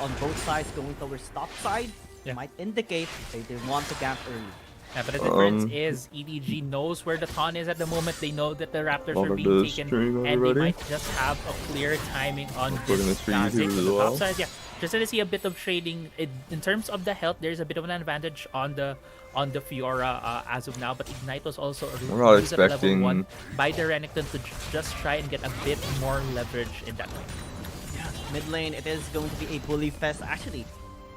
on both sides going towards top side. Might indicate they want to camp early. Yeah, but the difference is EDG knows where the ton is at the moment. They know that the Raptors are being taken, and they might just have a clear timing on this take to the top side. Yeah, just gonna see a bit of trading. In terms of the health, there's a bit of an advantage on the Fiora as of now, but Ignite was also used at level 1 by the Renekton to just try and get a bit more leverage in that lane. Yeah, mid lane, it is going to be a bully fest. Actually,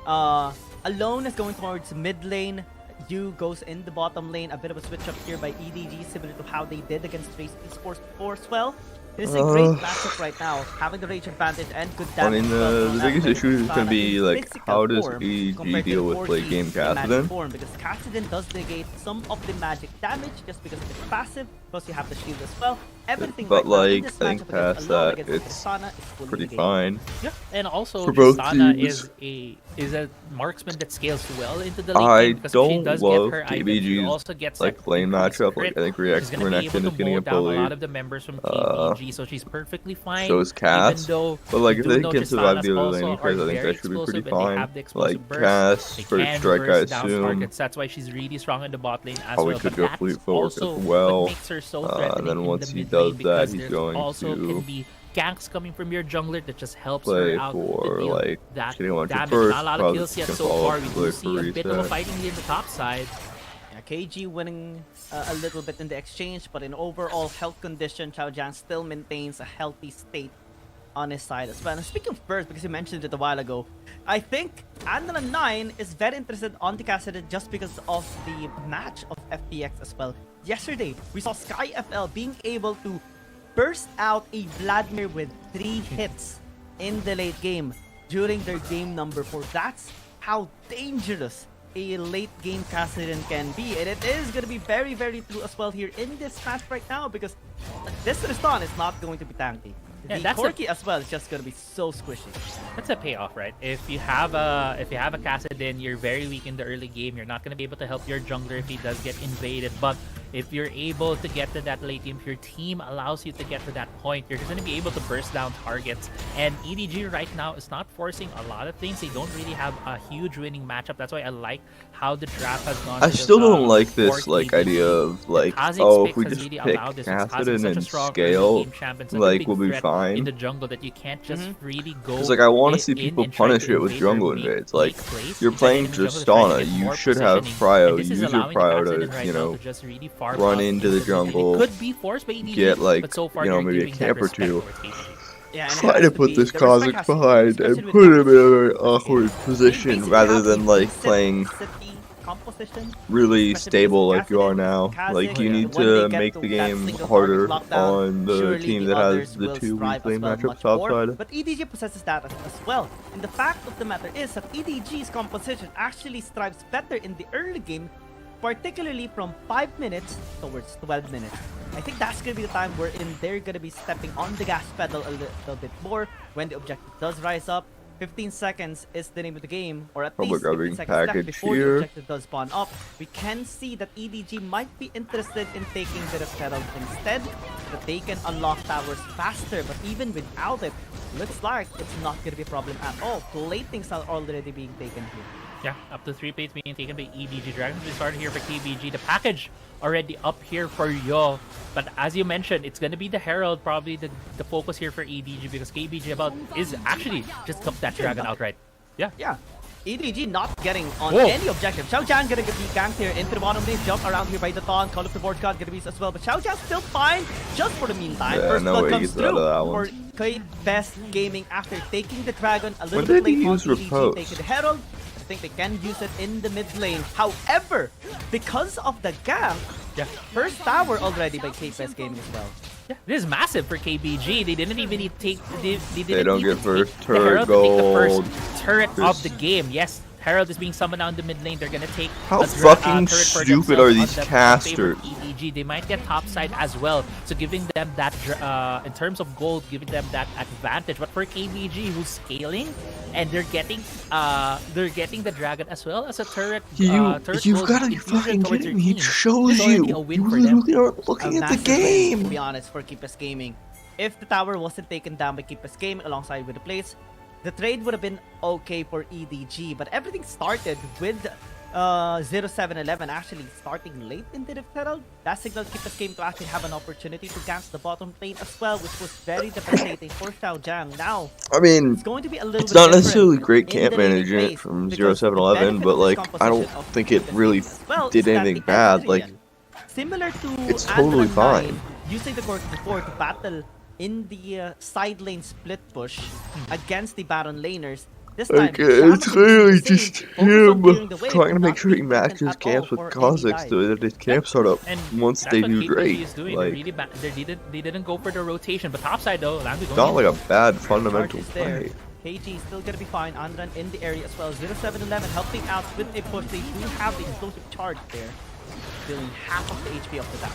Alone is going towards mid lane. Yu goes in the bottom lane. A bit of a switch up here by EDG, similar to how they did against Trace Esports before as well. This is a great matchup right now, having the rage advantage and good damage. I mean, the biggest issue is going to be like, how does EDG deal with late game Kassadin? Because Kassadin does negate some of the magic damage just because of its passive. Plus, you have the shield as well. Everything but right like, I think past that, it's pretty fine. Yeah, and also for both Tristana teams. is a marksman that scales well into the late game, because if she does get her item, she also gets like lane matchup. Like I think Renekton is getting a bully. A lot of the members from KBG, so she's perfectly fine. So is Cass. But like if they can survive the other lane phase, I think that should be pretty fine. Like Cass for strike, I assume. That's why she's really strong in the bot lane as well. But could go fleet forward as well. And then once he does that, he's going to ganks coming from your jungler that just helps her out for like that getting one damage. first. Not a lot of kills yet so far. We do see a bit of a reset. fighting in the top side. Yeah, KG winning a little bit in the exchange, but in overall health condition, Chao Jiang still maintains a healthy state on his side as well. And speaking of burst, because you mentioned it a while ago, I think Andala9 is very interested on the Kassadin just because of the match of FPX as well. Yesterday, we saw Sky FL being able to burst out a Vladimir with 3 hits in the late game during their game number 4. That's how dangerous a late game Kassadin can be, and it is going to be very, very true as well here in this match right now, because this Tristan is not going to be tanky. Yeah, the Corki as well is just going to be so squishy. That's a payoff, right? If you have a Kassadin, you're very weak in the early game. You're not going to be able to help your jungler if he does get invaded. But if you're able to get to that late game, if your team allows you to get to that point, you're going to be able to burst down targets. And EDG right now is not forcing a lot of things. They don't really have a huge winning matchup. That's why I like how the draft has gone. I still don't like this idea of like, oh, if we just really pick Kassadin and scale, like we'll be fine. In the jungle that you can't just really go. Because like I want to see people punish it with jungle invades. Like you're playing Tristana, you should have prio. Use your prio to, you know, run into the jungle. Get like, you know, maybe a camp or two. Try to put this Kha'Zix behind and put him in a very awkward position rather than like playing really stable like you are now. Like you need to make the game harder on the team that has the 2 weak lane matchups topside. But EDG possesses that as well. And the fact of the matter is that EDG's composition actually strives better in the early game, particularly from 5 minutes towards 12 minutes. I think that's going to be the time wherein they're going to be stepping on the gas pedal a little bit more when the objective does rise up. 15 seconds is the name of the game, or at least 15 seconds left before the objective does spawn up. We can see that EDG might be interested in taking the Herald instead, that they can unlock towers faster, but even without it, looks like it's not going to be a problem at all. Platings are already being taken here. Yeah, up to 3 plates being taken by EDG. Dragons we started here for KBG. The package already up here for Yo. But as you mentioned, it's going to be the Herald, probably the focus here for EDG, because KBG is actually just took that dragon outright. Yeah. Yeah. EDG not getting on any objective. Xiao Jiang gonna be ganked here into the bottom lane. Jump around here by the Thon. Call of the Board God gonna be as well. But Xiao Jiang still fine just for the meantime. Yeah, First blood comes through for Best Gaming after taking the dragon a little bit late on EDG, taking the Herald. I think they can use it in the mid lane. However, because of the gank, first tower already by Best Gaming as well. Yeah, this is massive for KBG. They didn't even need to take. They don't get first turret gold. The first turret of the game. Yes, Herald is being summoned down the mid lane. They're gonna take. How fucking stupid are these casters? EDG. They might get topside as well, so giving them that in terms of gold, giving them that advantage. But for KBG, who's scaling, and they're getting the dragon as well as a turret. You've got to be fucking kidding me! It shows you literally aren't looking at the game. To be honest, for Best Gaming, if the tower wasn't taken down by Best Gaming alongside with the plates, the trade would have been okay for EDG, but everything started with 0711 actually starting late into the battle. That signaled Keepa's game to actually have an opportunity to gank the bottom lane as well, which was very devastating for Xiaojiang. Now, I mean, it's going to be a little it's bit not necessarily great in camp the laning management phase, from because 0711, the but like, benefit of this I don't composition of think it Keepa's really game as well did is that anything the bad. Like, Ezreal, similar to it's totally Andra 9, fine. using the Cork before to battle in the side lane split push against the Baron laners. This time, like, it's really just him trying to make sure he matches matches camps with Kha'Zix so that his camp start up And once that's they what do KBG great. is doing. Like, They didn't go for the rotation, but topside though, Lambi it's not like a bad fundamental there. play. KG is still gonna be fine. Andran in the area as well. 0711 helping out with a push. They do have the explosive charge there, dealing half of the HP of the back.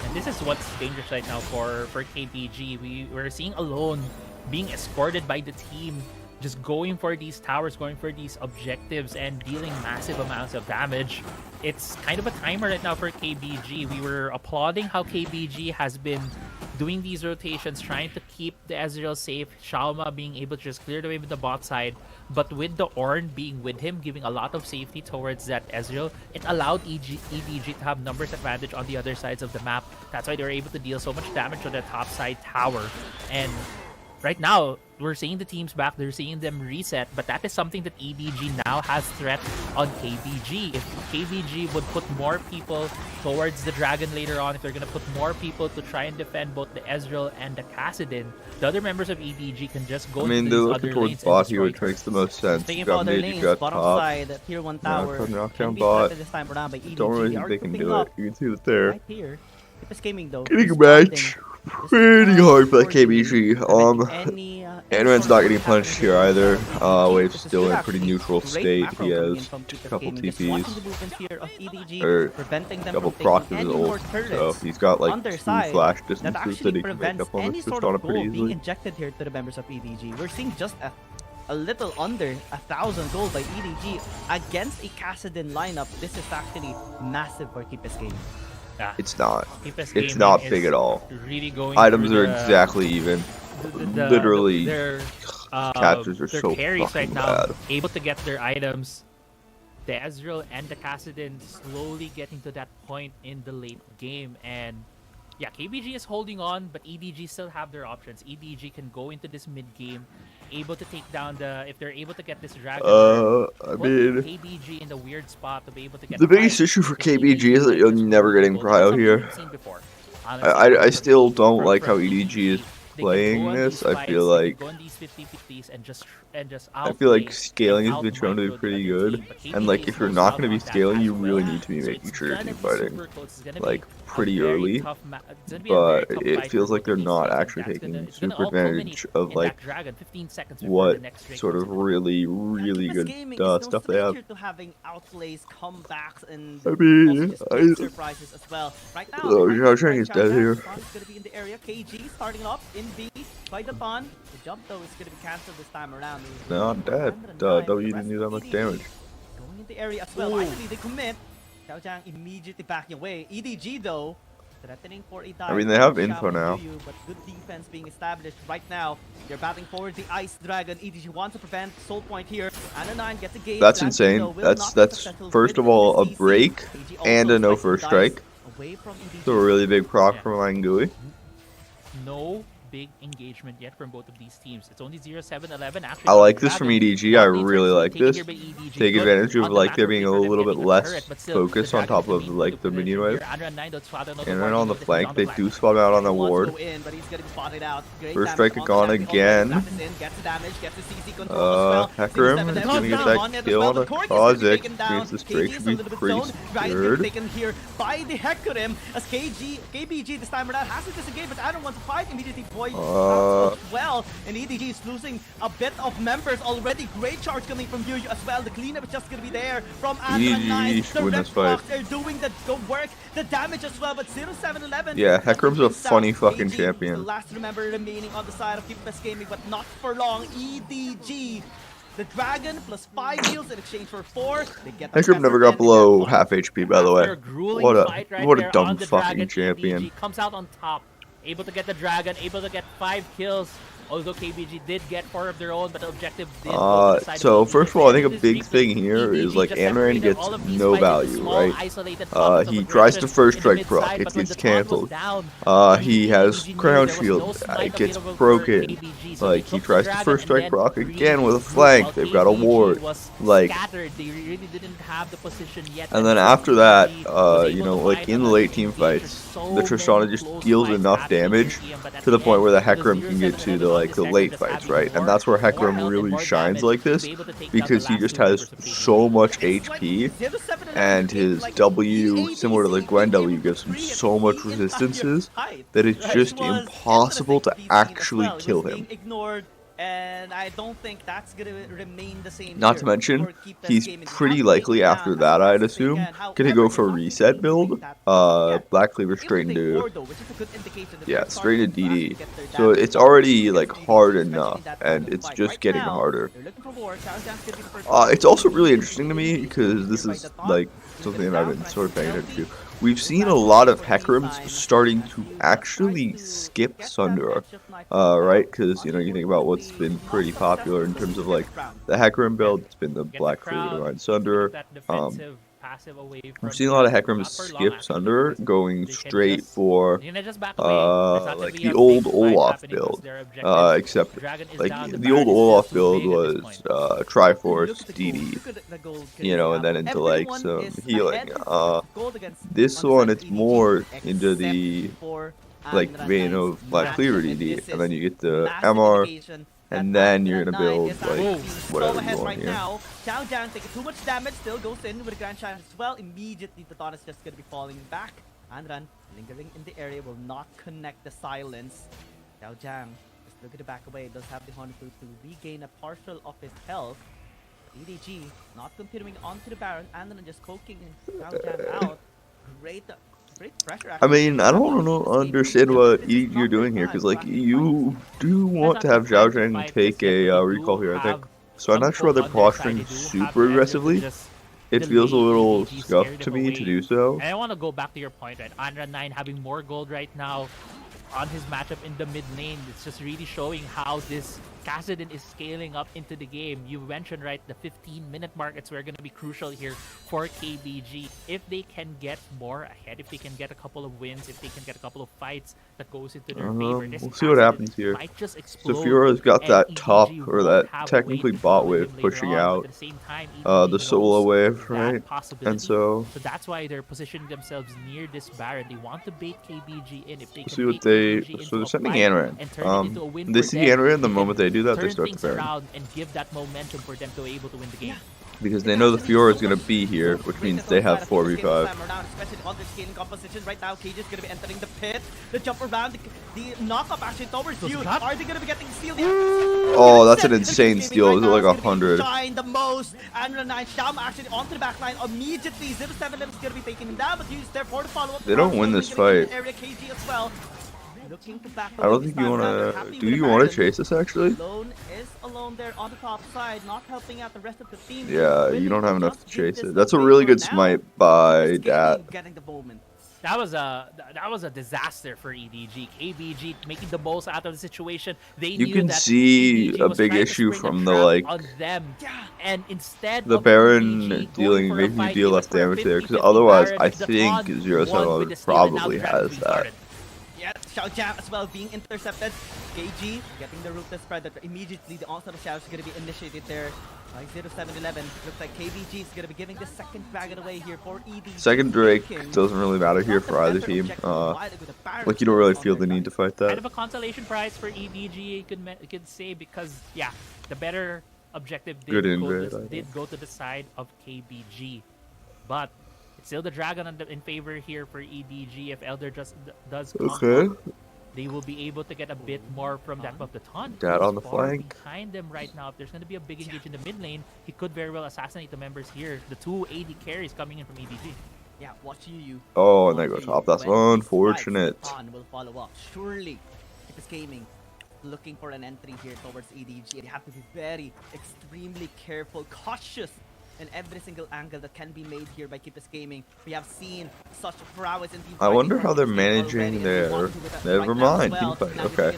And this is what's dangerous right now for KBG. We're seeing Alone being escorted by the team, just going for these towers, going for these objectives, and dealing massive amounts of damage. It's kind of a timer right now for KBG. We were applauding how KBG has been doing these rotations, trying to keep the Ezreal safe, Shalma being able to just clear the way with the bot side, but with the Ornn being with him, giving a lot of safety towards that Ezreal, it allowed EDG to have numbers advantage on the other sides of the map. That's why they were able to deal so much damage on the top side tower. And right now, we're seeing the teams back, they're seeing them reset, but that is something that EDG now has threat on KBG. If KBG would put more people towards the Dragon later on, if they're going to put more people to try and defend both the Ezreal and the Kassadin, the other members of EDG can just go they're into these looking other towards lanes bot and here, destroy which makes the most sense. Speaking You of got other mid, lanes, you got bottom top. side, tier 1 tower. Knockdown can be bot. threatened this time around by EDG. Don't really They are think they can grouping do up it. You can see it there. right here. Keepa's gaming though. Getting a responding. match. Just, Pretty hard for that preventing KBG. any, Ant-Man's not getting punched here either. Wave's This is still in a actually pretty neutral great state. macro He coming in has from a Keepa's couple gaming. Just watching the TPs. movements here of EDG, Or preventing them double from proc taking his any more ult. So turrets he's got like on their 2 side flash that distances actually that he can make prevents up on any with sort Tristana of pretty gold being easily. injected here to the members of EDG. We're seeing just a little under 1,000 gold by EDG against a Kassadin lineup. This is actually massive for Keepa's gaming. Yeah. It's not. Keepa's It's gaming not is big at all. Really going Items through are exactly even. Literally, their captures are their so carries right fucking now, bad. able to get their items. The Ezreal and the Kassadin slowly getting to that point in the late game, and yeah, KBG is holding on, but EDG still have their options. EDG can go into this mid game, able to take down if they're able to get this dragon. I mean, KBG in the weird spot to be able to get the biggest issue for KBG is that you're never getting prio here. I still don't like how EDG is playing this. I feel like scaling has been shown to be pretty good, and like if you're not going to be scaling, you really need to be making sure you're team fighting like pretty early. But it feels like they're not actually taking super advantage of like what sort of really good stuff they have. I mean, surprises as well. Right now, Xiaojiang is dead here. Is going to be in the area. KG starting up in B by the Bond. The jump though is going to be cancelled this time around. Not dead. W didn't do that much damage. Going in the area as well. Actually, they commit. Xiaojiang immediately backing away. EDG though, threatening for a dive. I mean, they have info now. But good defense being established right now. They're batting forward the Ice Dragon. EDG wants to prevent Soul Point here. And 9 gets a gauge. That's insane. That's first of all a break and a no first strike. So a really big proc from Langui. No big engagement yet from both of these teams. It's only 0-7-11. I like this from EDG. I really like this. Take advantage of like there being a little bit less focus on top of like the minion wave. And then on the flank, they do spot out on the ward. First strike gone again. Hecarim is gonna get that kill on a Kha'Zix. Means this break should be pretty secured. Taken here by the Hecarim as KBG this time around has to disengage, but Adam wants to fight immediately. Well, and EDG is losing a bit of members already. Great charge coming from Yu as well. The cleanup is just gonna be there from Andra9. The Red Fox are doing the work, the damage as well, but 0-7-11. Yeah, Hecarim's a funny fucking champion. The last member remaining on the side of Keepa's Gaming, but not for long. EDG. The Dragon plus 5 heals in exchange for 4. Hecarim never got below half HP, by the way. What a dumb fucking champion. EDG comes out on top. Able to get the Dragon, able to get 5 kills. Although KBG did get 4 of their own, but the objective did go to the side so of first of all, I think a big thing here is like Amaran gets no value, right? He tries to first strike proc, it gets cancelled. He has crown shield, it gets broken. Like he tries to first strike proc again with a flank. They've got a ward. Like, and then after that, you know, like in the late team fights, the Tristana just deals enough damage to the point where the Hecarim can get to the late fights, right? And that's where Hecarim really shines like this, because he just has so much HP, and his W, similar to the Gwen W, gives him so much resistances that it's just impossible to actually kill him. And I don't think that's gonna remain the same. Not to mention, he's pretty likely after that, I'd assume, gonna go for reset build. Black Cleaver straight into, yeah, straight into DD. So it's already like hard enough, and it's just getting harder. It's also really interesting to me because this is like something that I've been sort of paying attention to. We've seen a lot of Hecarims starting to actually skip Sunder, right? Because, you know, you think about what's been pretty popular in terms of, like, the Hecarim build. It's been the Black Cleaver Divine Sunder. We've seen a lot of Hecarims skip Sunder, going straight for, like, the old Olaf build. Except, like, the old Olaf build was Triforce, DD, you know, and then into, like, some healing. This one, it's more into the, like, vein of Black Cleaver DD, and then you get the MR, and then you're gonna build, like, whatever you want here. Now, Xiao Jiang taking too much damage, still goes in with a Grand Challenge as well. Immediately, the Dawn is just gonna be falling back. And Run, lingering in the area, will not connect the silence. Xiao Jiang is looking to back away, does have the Honeydew to regain a partial of his health. EDG not continuing onto the Baron, and then just poking Xiao Jiang out. Great pressure, I mean, I don't understand what EDG you're doing here, because, like, you do want to have Xiao Jiang take a recall here, I think. So I'm not sure they're posturing super aggressively. It feels a little scuffed to me to do so. And I want to go back to your point, right? Andra 9 having more gold right now on his matchup in the mid lane. It's just really showing how this Kassadin is scaling up into the game. You mentioned, right, the 15-minute mark. It's where going to be crucial here for KBG. If they can get more ahead, if they can get a couple of wins, if they can get a couple of fights that goes into their favor, we'll see what happens here. So Fiora's got that top, or that technically bot wave pushing out the solo wave, right? And so that's why they're positioning themselves near this Baron. They want to bait KBG in. If they can see what so they're sending Anoran. They see Anoran the moment they do that, they start the Baron. And give that momentum for them to be able to win the game. Because they know the Fiora is going to be here, which means they have 4v5. Right now, KJ is going to be entering the pit. The jump around, the knock-up actually towards you. Are they going to be getting sealed? Oh, that's an insane steal. Is it like 100? The most. And Renai Sham actually onto the back line immediately. 0-7 is going to be taking him down, but use there for the follow-up. They don't win this fight. KG as well. I don't think you want to. Do you want to chase this actually? Lone is alone there on the top side, not helping out the rest of the team. Yeah, you don't have enough to chase it. That's a really good smite by Dat. That was a disaster for EDG. KBG making the most out of the situation. You can see a big issue from the like and instead the Baron making you deal less damage there, because otherwise I think 0-7 probably has that. Yeah, Xiao Jiang as well being intercepted. KG getting the ruthless spread that immediately the onslaught of Xiao is going to be initiated there by 0-7-11. Looks like KBG is going to be giving the second dragon away here for EDG. Second Drake doesn't really matter here for either team. Like you don't really feel the need to fight that. Kind of a consolation prize for EDG, you could say, because yeah, the better objective did go to the side of KBG, but still the dragon in favor here for EDG. If Elder just does come up, they will be able to get a bit more from that of the taunt. Dat on the flank. Behind them right now. If there's going to be a big engage in the mid lane, he could very well assassinate the members here. The 2 AD carries coming in from EDG. Yeah, watch you. Oh, and they go top. That's unfortunate. Will follow up. Surely, Tipis Gaming looking for an entry here towards EDG. You have to be very, extremely careful, cautious in every single angle that can be made here by Keepers Gaming. We have seen such prowess in team I wonder how they're managing their... Never mind, team fight. Okay.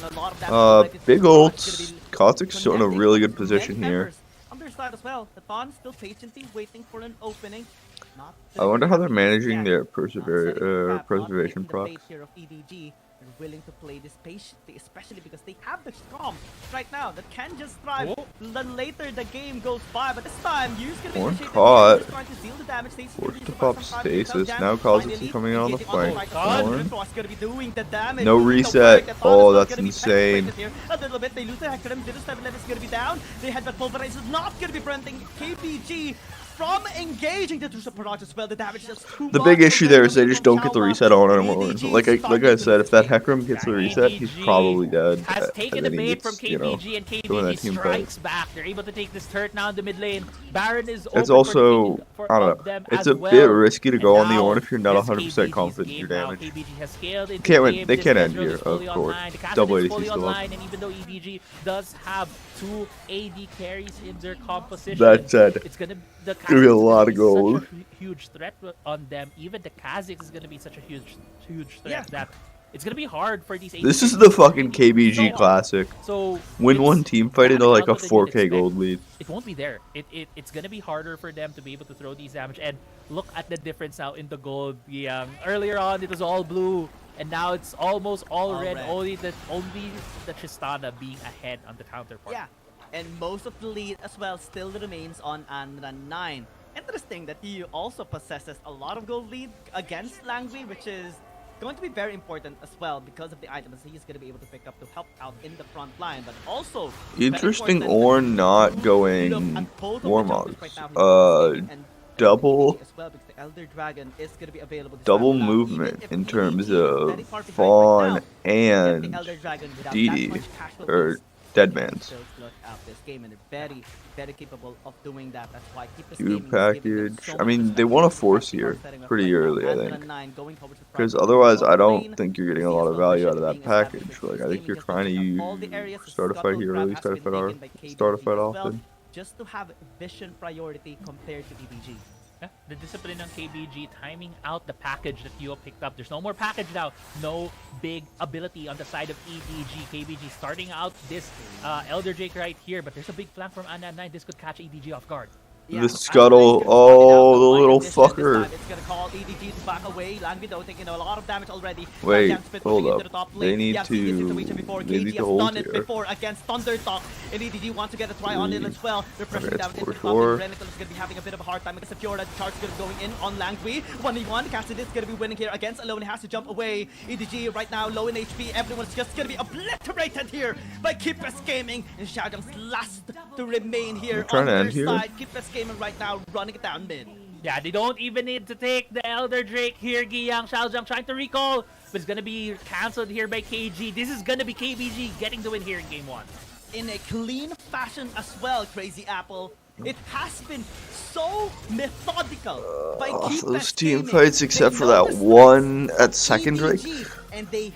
Big ults. Kha'Zix's still in a really good position here. On their side as well, the Thon still patiently waiting for an opening. I wonder how they're managing their preservation procs. Here of EDG. They're willing to play this patiently, especially because they have the Storm right now that can just thrive. Then later the game goes by, but this time Yu's gonna be initiated. Caught. Trying to deal the damage. Forced to pop stasis. Now Kha'Zix coming on the flank. No No reset. Oh, that's insane. A little bit. They lose the Hecarim. Didus is gonna be down. They had that pulverize is not gonna be preventing KBG from engaging the Tusha Parage as well. The damage is too much. The big issue there is they just don't get the reset on anymore. Like I said, if that Hecarim gets the reset, he's probably dead. Has taken the bait from KBG, and KBG strikes fight. back. They're able to take this turret now in the mid lane. Baron is It's open also, for I don't know, them it's as a well. bit risky to go on the And Ornn if you're not now 100% this confident in KBG's your game now. damage. KBG has scaled into Can't the win. game. They This can't end Ezreal here, is fully of course. online. The Cassidy Double is ADC fully still online, up. and even though EDG does have 2 AD carries in their composition, That said, it's gonna be a lot of gold. Such a huge threat on them. Even the Kha'Zix is gonna be such a huge threat that it's gonna be hard for these. This is the fucking KBG classic. So Win one team fight into like a what they did 4K expect. gold lead. It won't be there. It's gonna be harder for them to be able to throw these damage. And look at the difference now in the gold. Earlier on it was all blue, and now it's almost all red. Only the Tristana being ahead on the counterpart. Yeah, and most of the lead as well still remains on Anra 9. Interesting that he also possesses a lot of gold lead against Langui, which is going to be very important as well because of the items he's going to be able to pick up to help out in the front line, but also Interesting Ornn not going Warmogs. Double movement in terms of Fawn and DD or Deadman's. Very capable of doing that. That's why Cube package. I mean, they want to force here pretty early, I think. Because otherwise, I don't think you're getting a lot of value out of that package. Like, I think you're trying to use start a fight here, really start a fight often. Just to have vision priority compared to EDG. Yeah, the discipline on KBG timing out the package that you picked up. There's no more package now. No big ability on the side of EDG. KBG starting out this Elder Drake right here, but there's a big flank from Anna 9. This could catch EDG off guard. Yeah, the scuttle, oh, the little fucker. It's gonna call EDG to back away. Langui though taking a lot of damage already. Wait, hold up. They need to hold here. Before against Thundertalk, and EDG wants to get a try on it as well. They're pressing down into the top. Renical is gonna be having a bit of a hard time because Fiora charge is gonna be going in on Langui. 1v1. Cassidy is gonna be winning here against Alone. He has to jump away. EDG right now low in HP. Everyone's just gonna be obliterated here by Keepers Gaming. And Xiaojiang's last to remain here on their side. Keepers Gaming right now running it down mid. Yeah, they don't even need to take the Elder Drake here. Guiyang, Xiaojiang trying to recall, but it's gonna be cancelled here by KG. This is gonna be KBG getting the win here in game 1. In a clean fashion as well, Crazy Apple. It has been so methodical by those team fights, except for that one at second Drake,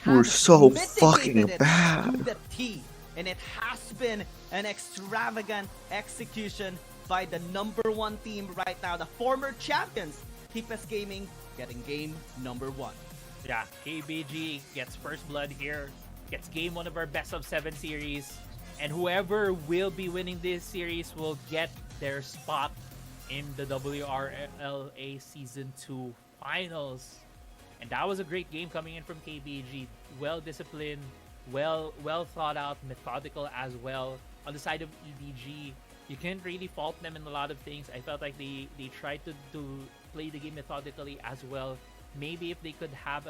were so fucking bad. And it has been an extravagant execution by the #1 team right now, the former champions, Keepers Gaming, getting game #1. Yeah, KBG gets first blood here, gets game 1 of our best of 7 series, and whoever will be winning this series will get their spot in the WRLA Season 2 finals. And that was a great game coming in from KBG. Well disciplined, well thought out, methodical as well. On the side of EDG, you can't really fault them in a lot of things. I felt like they tried to play the game methodically as well. Maybe if they could have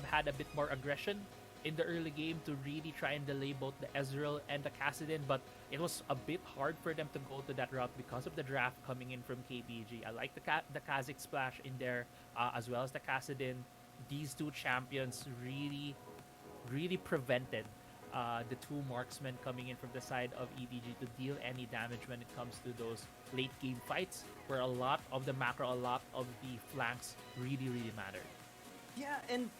had a bit more aggression in the early game to really try and delay both the Ezreal and the Kassadin, but it was a bit hard for them to go to that route because of the draft coming in from KBG. I like the Kha'Zix splash in there as well as the Kassadin. These two champions really prevented the two marksmen coming in from the side of EDG to deal any damage when it comes to those late game fights where a lot of the macro, a lot of the flanks really mattered. Yeah, and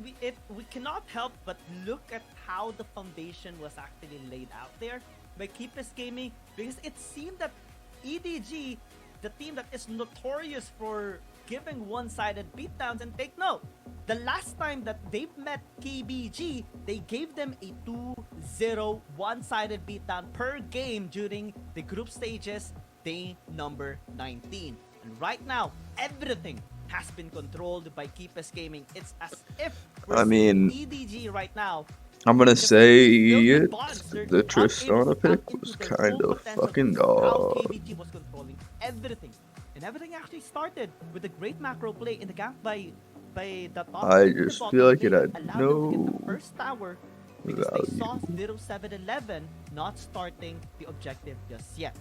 we cannot help but look at how the foundation was actually laid out there by Keepers Gaming, because it seemed that EDG, the team that is notorious for giving one-sided beatdowns, and take note, the last time that they've met KBG, they gave them a 2-0 one-sided beatdown per game during the group stages, day number 19. And right now, everything has been controlled by Keepus Gaming. It's as if we're seeing EDG right now. I'm gonna say the Tristana pick was kind of fucking dog. KBG was controlling everything. And everything actually started with a great macro play in the gank by the top. I just feel like it had no first tower because they saw 0711 not starting the objective just yet.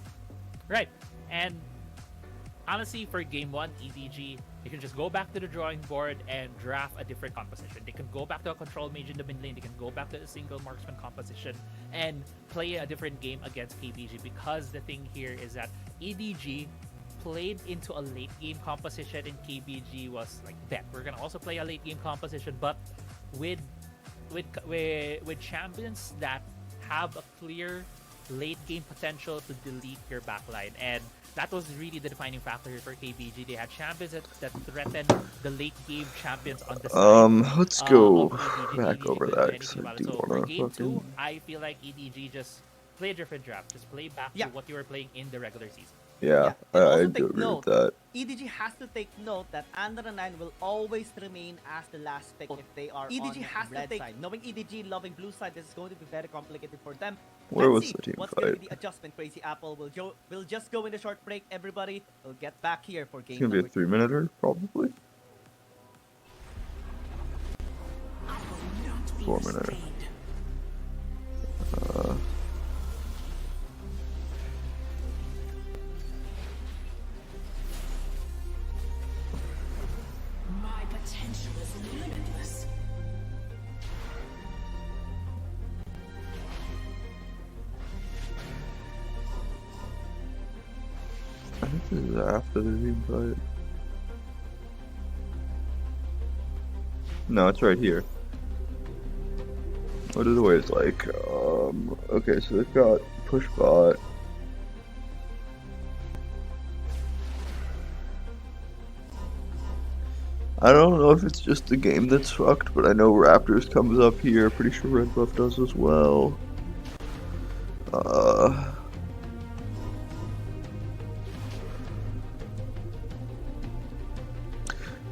Right. And honestly, for game 1, EDG, they can just go back to the drawing board and draft a different composition. They can go back to a control mage in the mid lane. They can go back to a single marksman composition and play a different game against KBG, because the thing here is that EDG played into a late game composition and KBG was like, bet we're gonna also play a late game composition, but with champions that have a clear late game potential to delete your backline. And that was really the defining factor here for KBG. They had champions that threatened the late game champions on the side. Let's go back over that. So for game 2, I feel like EDG just play a different draft. Just play back to what you were playing in the regular season. Yeah, I do agree with that. EDG has to take note that Andra 9 will always remain as the last pick if they are EDG on has red side. Knowing EDG loving blue side, this is going to be very complicated for them. Where was the team what's fight? Going to be the adjustment, Crazy Apple. We'll just go in the short break, everybody. We'll get back here for game. It's gonna be a 3-minute, probably. 4-minute. I think this is after the team fight. No, it's right here. What are the waves like? Okay, so they've got push bot. I don't know if it's just the game that's fucked, but I know Raptors comes up here. Pretty sure Red Buff does as well.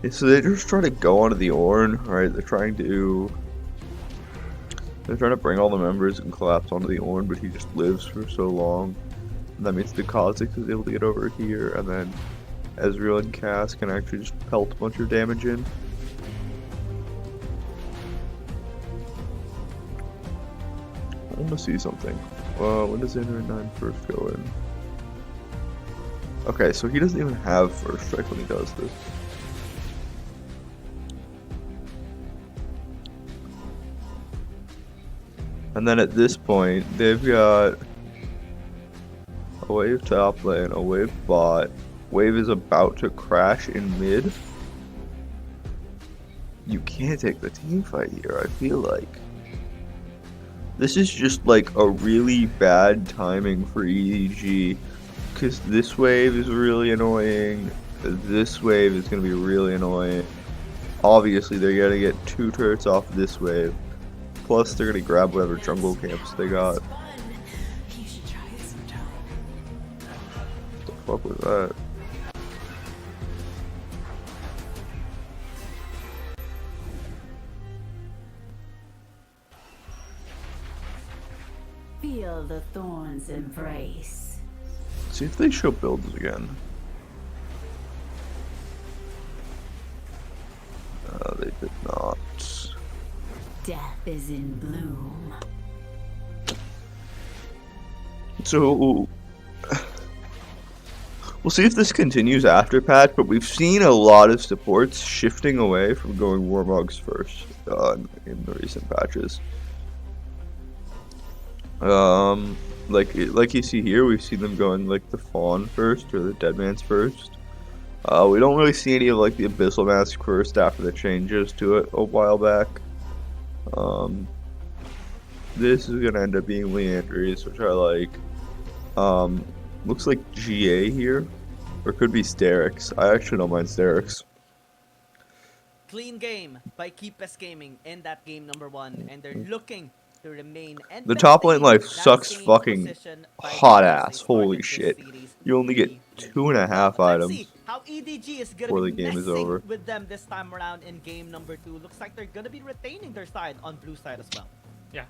Yeah, so they just try to go onto the Ornn, right? They're trying to bring all the members and collapse onto the Ornn, but he just lives for so long. And that means the Kha'Zix is able to get over here, and then Ezreal and Cass can actually just pelt a bunch of damage in. I want to see something. When does Andra 9 first go in? Okay, so he doesn't even have first strike when he does this. And then at this point, they've got a wave top lane, a wave bot. Wave is about to crash in mid. You can't take the team fight here, I feel like. This is just like a really bad timing for EDG. Because this wave is really annoying. This wave is going to be really annoying. Obviously, they're going to get 2 turrets off this wave. Plus, they're gonna grab whatever jungle camps they got. What the fuck was that? Feel the thorns embrace. See if they show builds again. They did not. Death is in bloom. So we'll see if this continues after patch, but we've seen a lot of supports shifting away from going Warmogs first in the recent patches. Like you see here, we've seen them going like the Fawn first or the Deadman's first. We don't really see any of like the Abyssal Mask first after the changes to it a while back. This is gonna end up being Leandry's, which I like. Looks like GA here. Or it could be Sterix. I actually don't mind Sterix. Clean game by Keepes Gaming in that game number 1, and they're looking to remain and The top lane maintain life that sucks same fucking position by hot because ass. they Holy started this shit. series You only get really well. 2.5 But let's items see how EDG is gonna before be the game is messing over. with them this time around in game number 2. Looks like they're gonna be retaining their side on blue side as well. Yeah.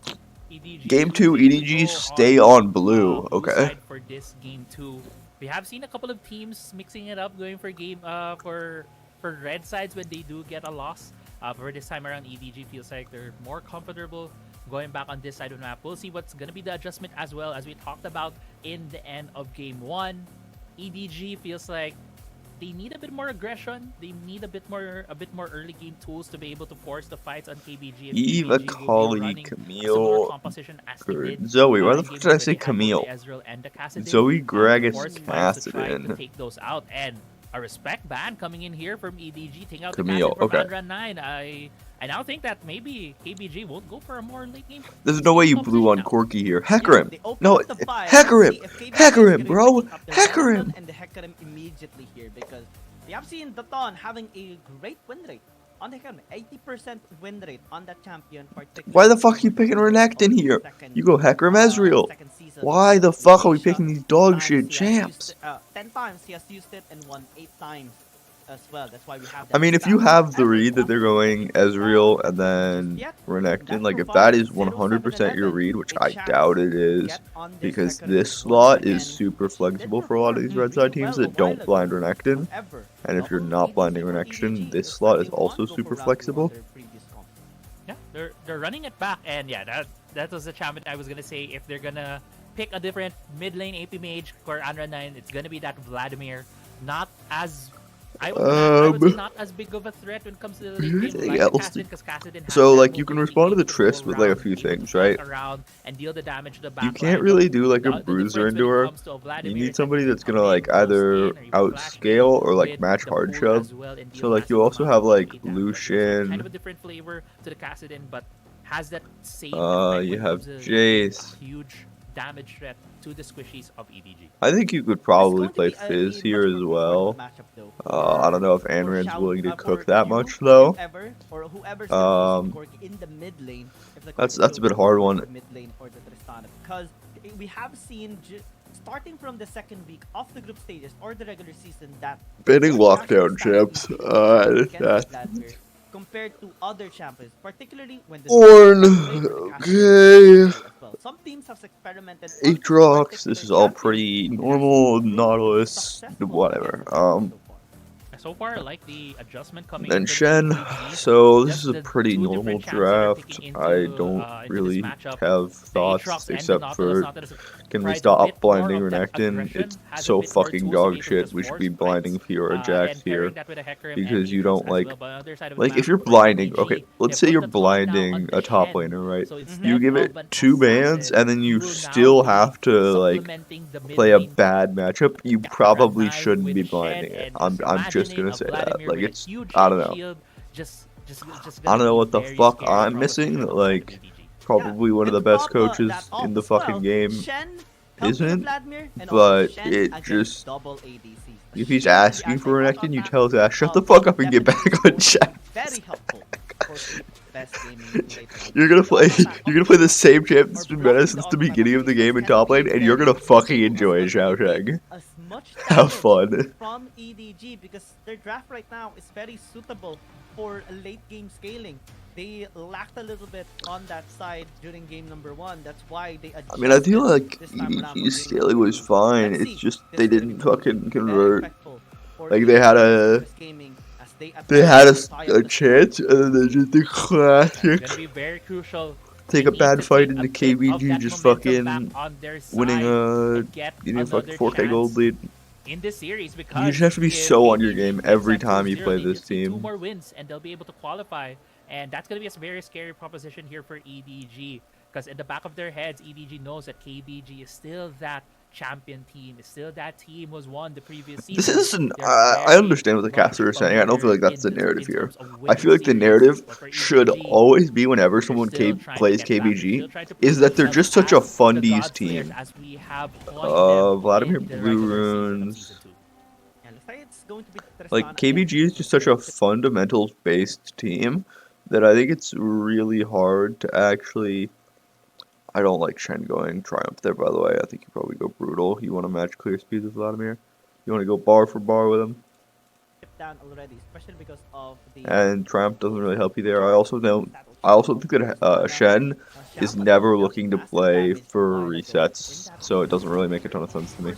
EDG Game 2, losing EDG control stay on blue. blue Okay. side for this game 2. We have seen a couple of teams mixing it up, going for game for red sides when they do get a loss. For this time around, EDG feels like they're more comfortable going back on this side of the map. We'll see what's gonna be the adjustment as well, as we talked about in the end of game 1. EDG feels like they need a bit more aggression. They need a bit more early game tools to be able to force the fights on KBG. And Eve, KBG will be Akali, running a Camille, similar composition as they did, Zoe. Why the in fuck game did I one say where they had both Camille? the Ezreal and the Kassadin, Zoe, to Gragas, force fights to try to Kassadin. take those out. And a respect ban coming in here from EDG, taking out Camille, the Kassadin from okay. Andra 9. I now think that maybe KBG won't go for a more late game. There's no way you blew on now. Corki here. Hecarim. They open No, up the fight. Hecarim. See if KBG is Hecarim, gonna be bro. picking up the Hecarim. Renekton and the Hecarim immediately here, because we have seen Daton having a great win rate on the Hecarim. 80% win rate on that champion. Why the fuck are you picking Renekton here? You go Hecarim Ezreal. Second season. Why the fuck are we Asia, picking these dog 10 shit times he has champs? used it, 10 times he has used it and won 8 times as well. That's why we have that. I mean, if you stat. have the Ezreal read that they're going Ezreal and then Yet, Renekton, that like if provides that is 0, 100% your 7, read, which a I chance doubt it to is, get on this because Hecarim this once slot again, is super which did flexible for a lot of these perform red side really teams well that a while don't blind ago. Renekton. However, And if you're double not EDG blinding from Renekton, EDG this looks slot like is they also won't go super for round 2 on flexible. their previous comp. Yeah, they're running it back, and yeah, that was the champion I was gonna say. If they're gonna pick a different mid lane AP mage for Andra 9, it's gonna be that Vladimir. Not as I would say not as big of a threat when it comes to the late game, Anything like else? Kassadin, because Kassadin has So, that like, you can mobility respond to the able Triss go with, like, a around, few able to things, flank right? around and deal the damage to the back You can't line. really do like a The bruiser difference when into it her. comes to You Vladimir need is that somebody you can that's come gonna in, like close either in, or even flash in outscale or like with match the hard pull shove. as well and deal So like massive you also amount have of like damage. So kind of a Lucian. different flavor to the Kassadin, but has that same You effect when it have comes to Jace. a huge damage threat to the squishies of EDG. I think you could It's probably going to play be a Fizz much here more as comfortable well. matchup, though, I don't know if for Anran's Shao- willing to for cook that you, much though. whoever, or whoever's gonna be using Corki in the mid lane. If the That's Corki a bit will hard go one. for the mid lane or the Tristana, because we have seen starting from the second week of the group stages or the regular season that Banning Corki actually lockdown stands champs. against Vladimir compared to other champions, particularly when the Ornn. okay. Some teams have experimented on Aatrox. This is all particular pretty champions, normal. and has been Nautilus. successful Whatever. against them so far. So far, I like the adjustment coming And in from Shen. EDG. So this Just is a the pretty two normal different champs that are draft. picking into, I don't into really this matchup. have The thoughts Aatrox and the except Nautilus. for Nautilus can we provides a stop bit more blinding of that Renekton? aggression, It's has a so bit more fucking tools to dog be able to shit. just We should force be blinding fights, Fiora Jax and here pairing that with a Hecarim and because you Aatrox don't as like well. But on the other side of the like map, if you're for blinding. EDG, Okay, they let's say put you're the Taunt now on blinding the a top Shen. laner, right? So You instead give of it an 2 bans assassin, and then you you will now still be have to like supplementing the mid play a lane bad matchup. You Andra probably 9 shouldn't with be a Shen, blinding it. and I'm just imagining gonna a say that. Vladimir Like with a it's huge I don't hit know. shield, just I don't know what the very fuck scary I'm missing. proposition on the side of Like EDG. probably one of the And to best top coaches that off in the as well, fucking game Shen helping isn't, Vladimir, and but also Shen it against just double ADCs. if he's Shen asking for actually Renekton, you out tell his ass shut the will fuck up and get definitely back on going to be chat. very helpful for best gaming later on. You're gonna play you're gonna play the same champ that's Or been meta blocking since the the auto beginning of the game in can top be lane, and you're very gonna fucking useful as enjoy well it, to Xiao evade Shang. as much Have damage fun. from EDG, because their draft right now is very suitable for a late game scaling. They lacked a little bit on that side during game number 1. That's why they adjusted. I mean, I feel like this time around for EDG's game scaling number was 2. fine. Let's It's see. just This they is gonna didn't be fucking very convert. impactful for Like they had EDG a gaming as they they attack had the entire a chance, and then they just the That's classic gonna be very crucial. take They a need bad to fight take into a bit of KBG, that just momentum back fucking on their winning side and get getting a fucking another 4K gold chance lead. in this series, because You just have to be if so on your KBG game wins every at time you 2-0, play they this just need 2 team. more wins and they'll be able to qualify, and that's gonna be a very scary proposition here for EDG, because in the back of their heads, EDG knows that KBG is still that champion team. It's still that team was won the previous season. This isn't. I understand what the caster is saying. I don't feel like that's the narrative here. I feel like the narrative should always be whenever someone plays KBG is that they're just such a fundies team. Vladimir Blue Runes. Like KBG is just such a fundamentals based team that I think it's really hard to actually. I don't like Shen going Triumph there, by the way. I think you probably go Brutal. You want to match clear speed with Vladimir. You want to go bar for bar with him. Down already, especially because of the and Triumph doesn't really help you there. I also think that Shen is never looking to play for resets, so it doesn't really make a ton of sense to me.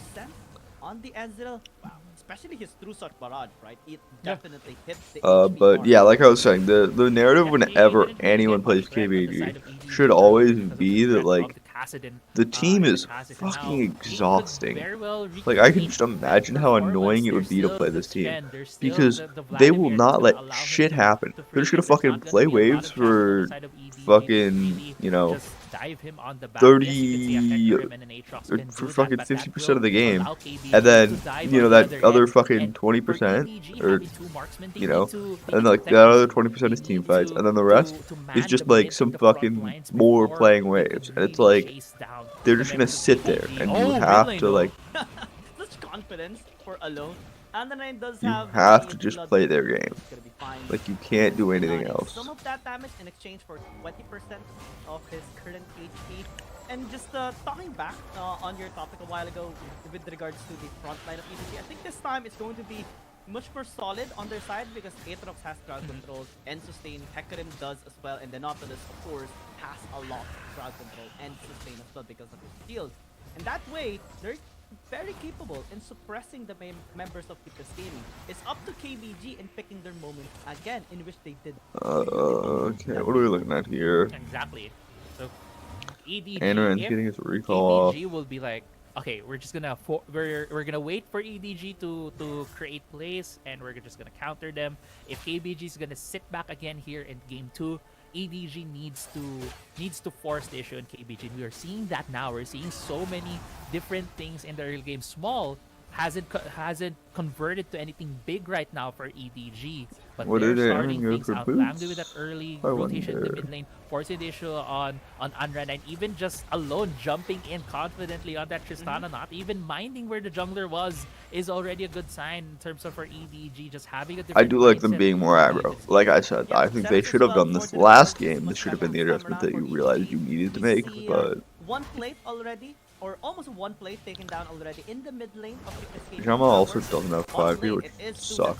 On the Ezreal, wow. Especially his true shot barrage, right? It definitely hit the but yeah, like I was saying, the narrative whenever anyone plays KBG should always be that like the team is fucking exhausting. Like I can just imagine how annoying it would be to play this team because they will not let shit happen. They're just gonna fucking play waves for fucking 30 for fucking 50% of the game, and then that other fucking 20% or and like that other 20% is team fights, and then the rest is just like some fucking more playing waves, and it's like they're just gonna sit there, and you have to like such confidence for alone. And the 9 does you have to just play their game. Like you can't do anything else. Some of that damage in exchange for 20% of his current HP. And just talking back on your topic a while ago with regards to the front line of EDG, I think this time it's going to be much more solid on their side because Aatrox has crowd control and sustain. Hecarim does as well, and the Nautilus, of course, has a lot of crowd control and sustain as well because of his shield. And that way, they're very capable in suppressing the members of Picas Gaming. It's up to KBG in picking their moment again, in which they did. Okay, what are we looking at here? Exactly. So EDG, Anaran's getting his recall EDG will be like, okay, we're just gonna we're gonna wait for EDG to create plays, and we're just gonna counter them. If KBG is gonna sit back again here in game 2, EDG needs to force the issue in KBG. And we are seeing that now. We're seeing so many different things in the early game. Small hasn't converted to anything big right now for EDG, but they're starting things out. Langdu with that early rotation in the mid lane, forcing the issue on Unran, and even just alone jumping in confidently on that Tristana, not even minding where the jungler was, is already a good sign in terms of for EDG just having a different I do like them being more aggro. Like I said, I think they should have done this last game. This should have been the adjustment that you realized you needed to make, but one plate already, or almost one plate taken down already in the mid lane of Picas. Jama also doesn't have 5, which sucks.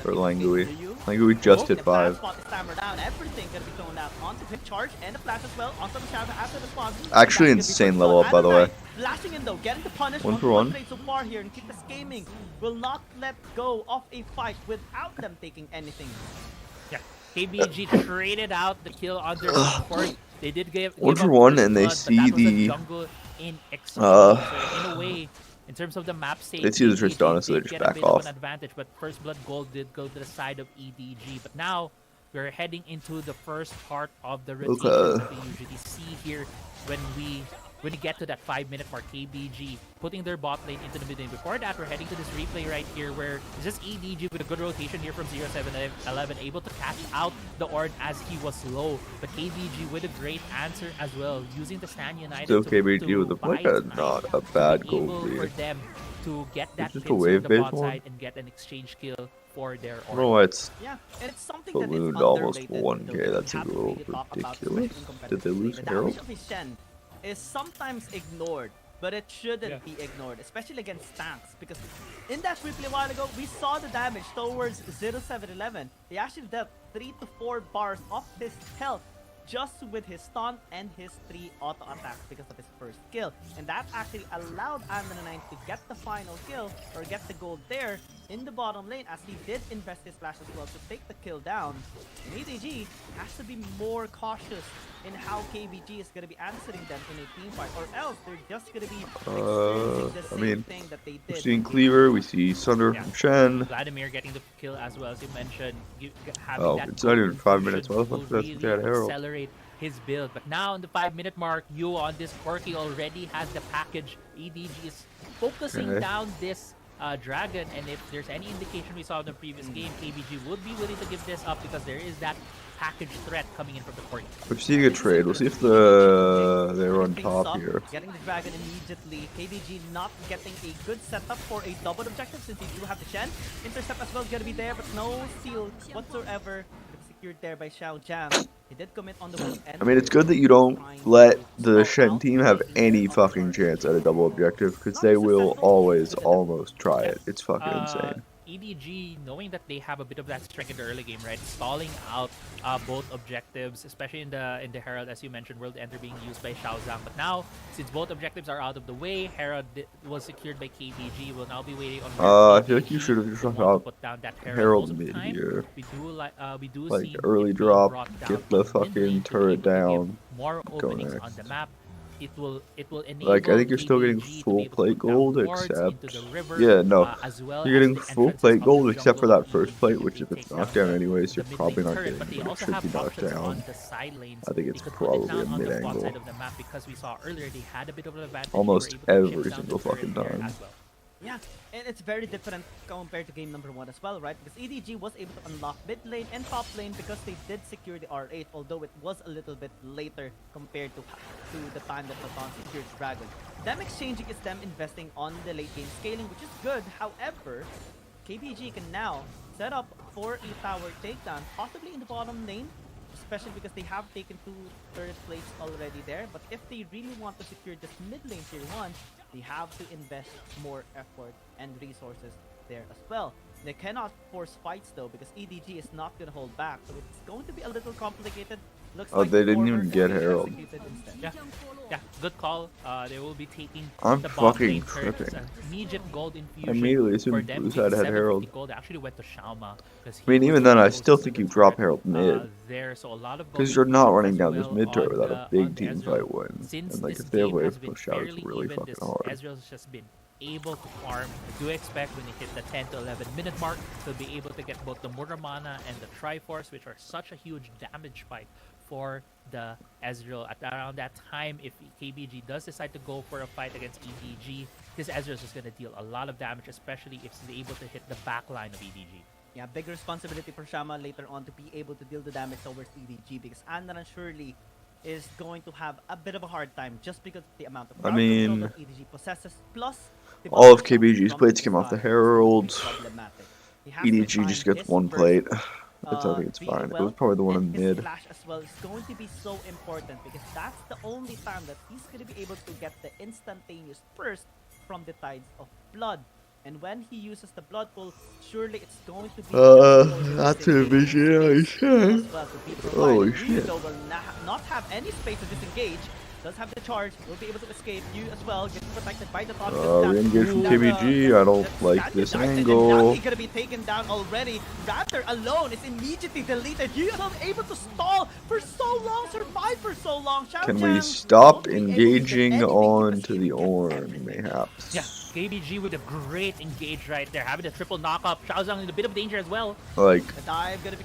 For Langui. Langui just hit 5. Actually insane level up, by the way. Flashing in though, getting the punish 1 for 1 so far here, and Picas Gaming will not let go of a fight without them taking anything. Yeah, KBG traded out the kill on their support. They did give 1 for 1, and they see the jungle in so in a way, in terms of the map state, they see the Tristana, so they just back off. An advantage, but First Blood Gold did go to the side of EDG. But now we're heading into the first part of the rotation that we usually see here when we get to that 5-minute mark. KBG putting their bot lane into the mid lane. Before that, we're heading to this replay right here where it's just EDG with a good rotation here from 0711, able to catch out the Ord as he was low. But KBG with a great answer as well, using the Stan United. Still KBG with not a bad goal for them to get that just a wave on the bot one side and get an exchange kill for their Ord. No, it's it's something ballooned almost 1k. That's a little ridiculous. Did they lose Herald? Is sometimes ignored, but it shouldn't be ignored, especially against tanks, because in that replay a while ago, we saw the damage towards 0711. He actually dealt 3 to 4 bars of his health just with his stun and his 3 auto attacks because of his first kill, and that actually allowed Amber9 to get the final kill, or get the gold there in the bottom lane, as he did invest his flash as well to take the kill down. And EDG has to be more cautious in how KBG is going to be answering them in a team fight, or else they're just going to be experiencing the same thing that they did. We're seeing Cleaver, we see Sunder from Shen. Vladimir getting the kill as well, as you mentioned. It's not even 5 minutes. Well, that's Herald. Accelerate his build. But now in the 5-minute mark, Yu on this Quirky already has the package EDG is focusing down this Dragon, and if there's any indication we saw in the previous game, KBG would be willing to give this up because there is that package threat coming in from the court. We're seeing a trade. We'll see if they're on top here. Getting the Dragon immediately. KBG not getting a good setup for a double objective since they do have the Shen. Intercept as well is going to be there, but no seal whatsoever. Secured there by Xiao Jiang. He did commit on the wall. I mean, it's good that you don't let the Shen team have any fucking chance at a double objective, because they will always almost try it. It's fucking insane. EDG, knowing that they have a bit of that strength in the early game, right? Stalling out both objectives, especially in the Herald, as you mentioned, World Ender being used by Xiao Zhang. But now, since both objectives are out of the way, Herald was secured by KBG. We'll now be waiting on. I feel like you should have just put down that Herald mid here. We do like see early drop, get the fucking turret down, more go openings next. on the map. It will enable Like, I think you're still getting KBG full plate gold, except... river, Yeah, no. You're getting the full entrances plate of the gold, except for jungle that first plate, which if it's knocked down anyways, you're probably not getting, but they but it also should have be knocked options down. on the side lanes. I think it's They could put it probably down a on the spot mid-angle. side of the map because we saw earlier they had a bit of an advantage. Almost They were able to every chip down single the turret fucking there time. as well. Yeah, and it's very different compared to game number 1 as well, right? Because EDG was able to unlock mid lane and top lane because they did secure the R8, although it was a little bit later compared to the time that Platon secured Dragon. Them exchanging is them investing on the late game scaling, which is good. However, KBG can now set up for a tower takedown, possibly in the bottom lane, especially because they have taken 2 third plates already there. But if they really want to secure this mid lane tier 1, they have to invest more effort and resources there as well. They cannot force fights though because EDG is not going to hold back, so it's going to be a little complicated. Looks Oh, like they didn't Former even get is Herald. executed instead. Yeah, good call. They will be taking I'm the bottom fucking lane turrets, tripping. Immediate gold infusion. I immediately for assumed them Blue being side had 750 Herald. gold. They actually went to Shauma. I mean, even then, I still think you drop Herald mid. There, so a lot of Because gold you're not infusions running as down this well mid turret on without the- a big on the team Ezreal. fight win. Since And like, this if they have game way has to been push out, it's fairly really even, fucking this hard. Ezreal's just been able to farm. I do expect when they hit the 10 to 11 minute mark, they'll be able to get both the Muramana and the Triforce, which are such a huge damage spike for the Ezreal. At around that time, if KBG does decide to go for a fight against EDG, this Ezreal is just going to deal a lot of damage, especially if he's able to hit the back line of EDG. Yeah, big responsibility for Shama later on to be able to deal the damage towards EDG because Andaran surely is going to have a bit of a hard time just because of the amount of I crowd control mean, that EDG possesses, plus the all of volume KBG's from plates the came off the side is Herald. problematic. He has to EDG find just gets his one burst, plate. But I think it's really fine. It well, was probably the one and in his mid. flash as well is going to be so important because that's the only time that he's going to be able to get the instantaneous burst from the Tides of Blood. And when he uses the Blood Pool, surely it's going to be that's a vision. Holy shit. Ryudo will not have any space to disengage. Does have the charge, will be able to escape. You as well, getting protected by the top. Re-engage from KBG. I don't like this angle. He's gonna be taken down already. Raptor alone is immediately deleted. You are able to stall for so long, survive for so long. Can we stop engaging onto the Ornn, mayhaps? Yeah, KBG with a great engage right there, having a triple knock-up. Xiao Zhang in a bit of danger as well. Like,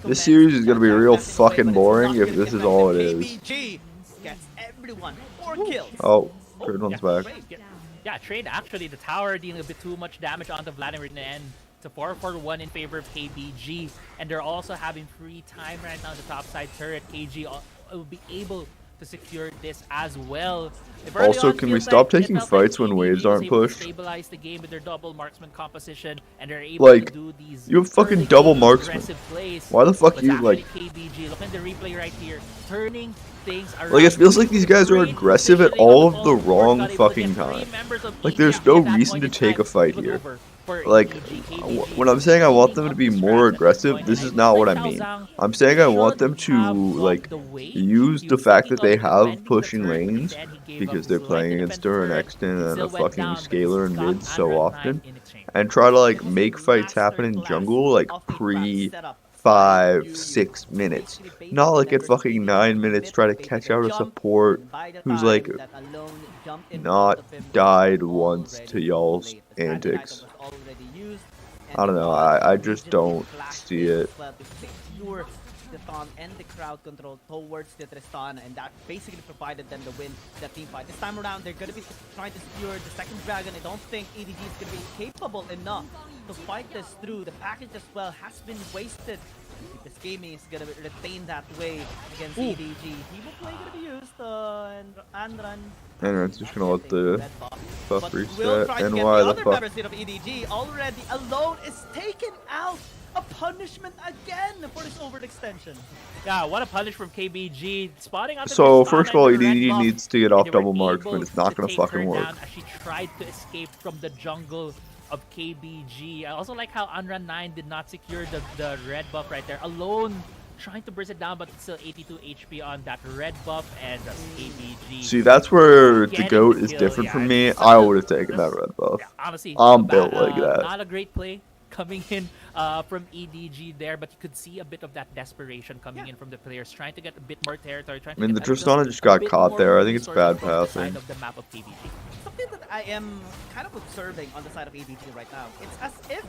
this series is gonna be real fucking boring if this is all it is. KBG gets everyone 4 kills. Oh, third one's back. Yeah, trade actually. The tower dealing a bit too much damage onto Vladimir in the end. It's a 4-4-1 in favor of KBG. And they're also having free time right now. The top side turret, KG will be able to secure this as well. Also, can we stop taking fights when waves aren't pushed? Stabilize the game with their double marksman composition, and they're able to Like, do these you have fucking double marksman. aggressive plays. Why the fuck But you, actually like... KBG, look at the replay right here, turning things around. Like, it feels like these guys are Great aggressive at positioning all on of the both wrong boards, fucking got able to time. get 3 members of Like, EDG there's at no that reason point to in take time. a fight It was here. over for Like, EDG. KBG when I'm saying I want them to picking be up more scraps at this aggressive, point, this and is I not feel what I like mean. Xiao Zhang I'm saying I want them should to, have like, walked away. use He the was fact thinking that they of have defending the pushing turret, but lanes, instead he gave because up they're his playing life against defense her and turret. Exton It and still a went fucking down, but scaler he and got mid so 109 often, in exchange. and try to, like, It was make a fights happen in masterclass jungle, like, of a trap pre setup. 5-6 minutes. Not like at fucking 9 minutes try to catch out a support who's like not died once to y'all's antics. I don't know, I just don't see it. the Thon and the crowd control towards the Tristana, and that basically provided them the win that team fight. This time around, they're going to be trying to secure the second dragon. I don't think EDG is going to be capable enough to fight this through. The package as well has been wasted. This gaming is going to retain that way against EDG. Hebo play going to be used, and Andran. And it's just gonna let the buff reset. And why why the fuck? Member State of EDG already alone is taken out. A punishment again for this overextension. Yeah, what a punish from KBG. Spotting out the So Tristana first of all, and the red EDG buff, needs to get and off they were double marks, able but it's not to gonna take fucking her work. down as she tried to escape from the jungle of KBG. I also like how Unrun 9 did not secure the red buff right there. Alone, trying to burst it down, but it's still 82 HP on that red buff and the KBG. See, that's where the Getting GOAT the is kill, different yeah, from it's me. such I a- would have taken that that's- red buff. Yeah, honestly, I'm built like that. Not a great play coming in from EDG there, but you could see a bit of that desperation coming in from the players, trying to get a bit more territory. Trying I mean, to the get Tristana just got caught there. I think it's bad passing. passing. Of the map of KBG. Something that I am kind of observing on the side of EDG right now. It's as if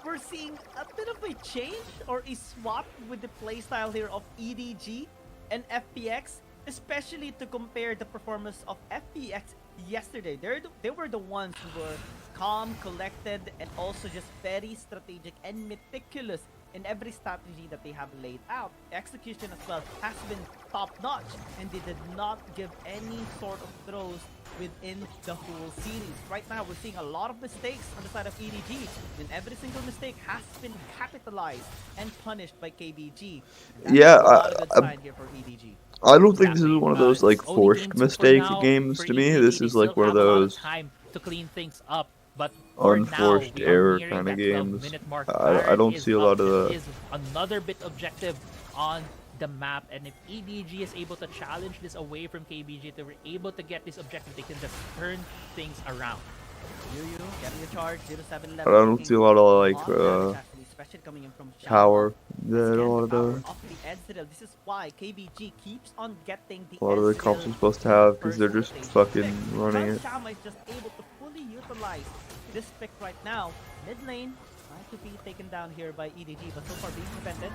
we're seeing a bit of a change or a swap with the playstyle here of EDG and FPX, especially to compare the performance of FPX yesterday. They were the ones who were calm, collected, and also just very strategic and meticulous in every strategy that they have laid out. Execution as well has been top-notch, and they did not give any sort of throws within the whole series. Right now, we're seeing a lot of mistakes on the side of EDG, and every single mistake has been capitalized and punished by KBG. That's Yeah, not a good sign here for EDG. I don't think this is one of those like Only forced game two for mistake now games for to me. EDG. This They is like still one of have a lot those time to clean things up. But for unforced now, we are error nearing kind of that games. 12-minute mark. I Baron don't is see a up. lot of This that. is another bit objective on the map, and if EDG is able to challenge this away from KBG, they were able to get this objective, they can just turn things around. Yu getting the charge, 0-7 But I don't see a lot of like especially coming in from power. This A lot of power the of the edge citadel. This is why KBG keeps on getting the a lot of the edge comps are citadel supposed to have because first they're just rotation fucking pick. running it. Shama is just able to fully utilize this pick right now. Mid lane trying to be taken down here by EDG, but so far being prevented.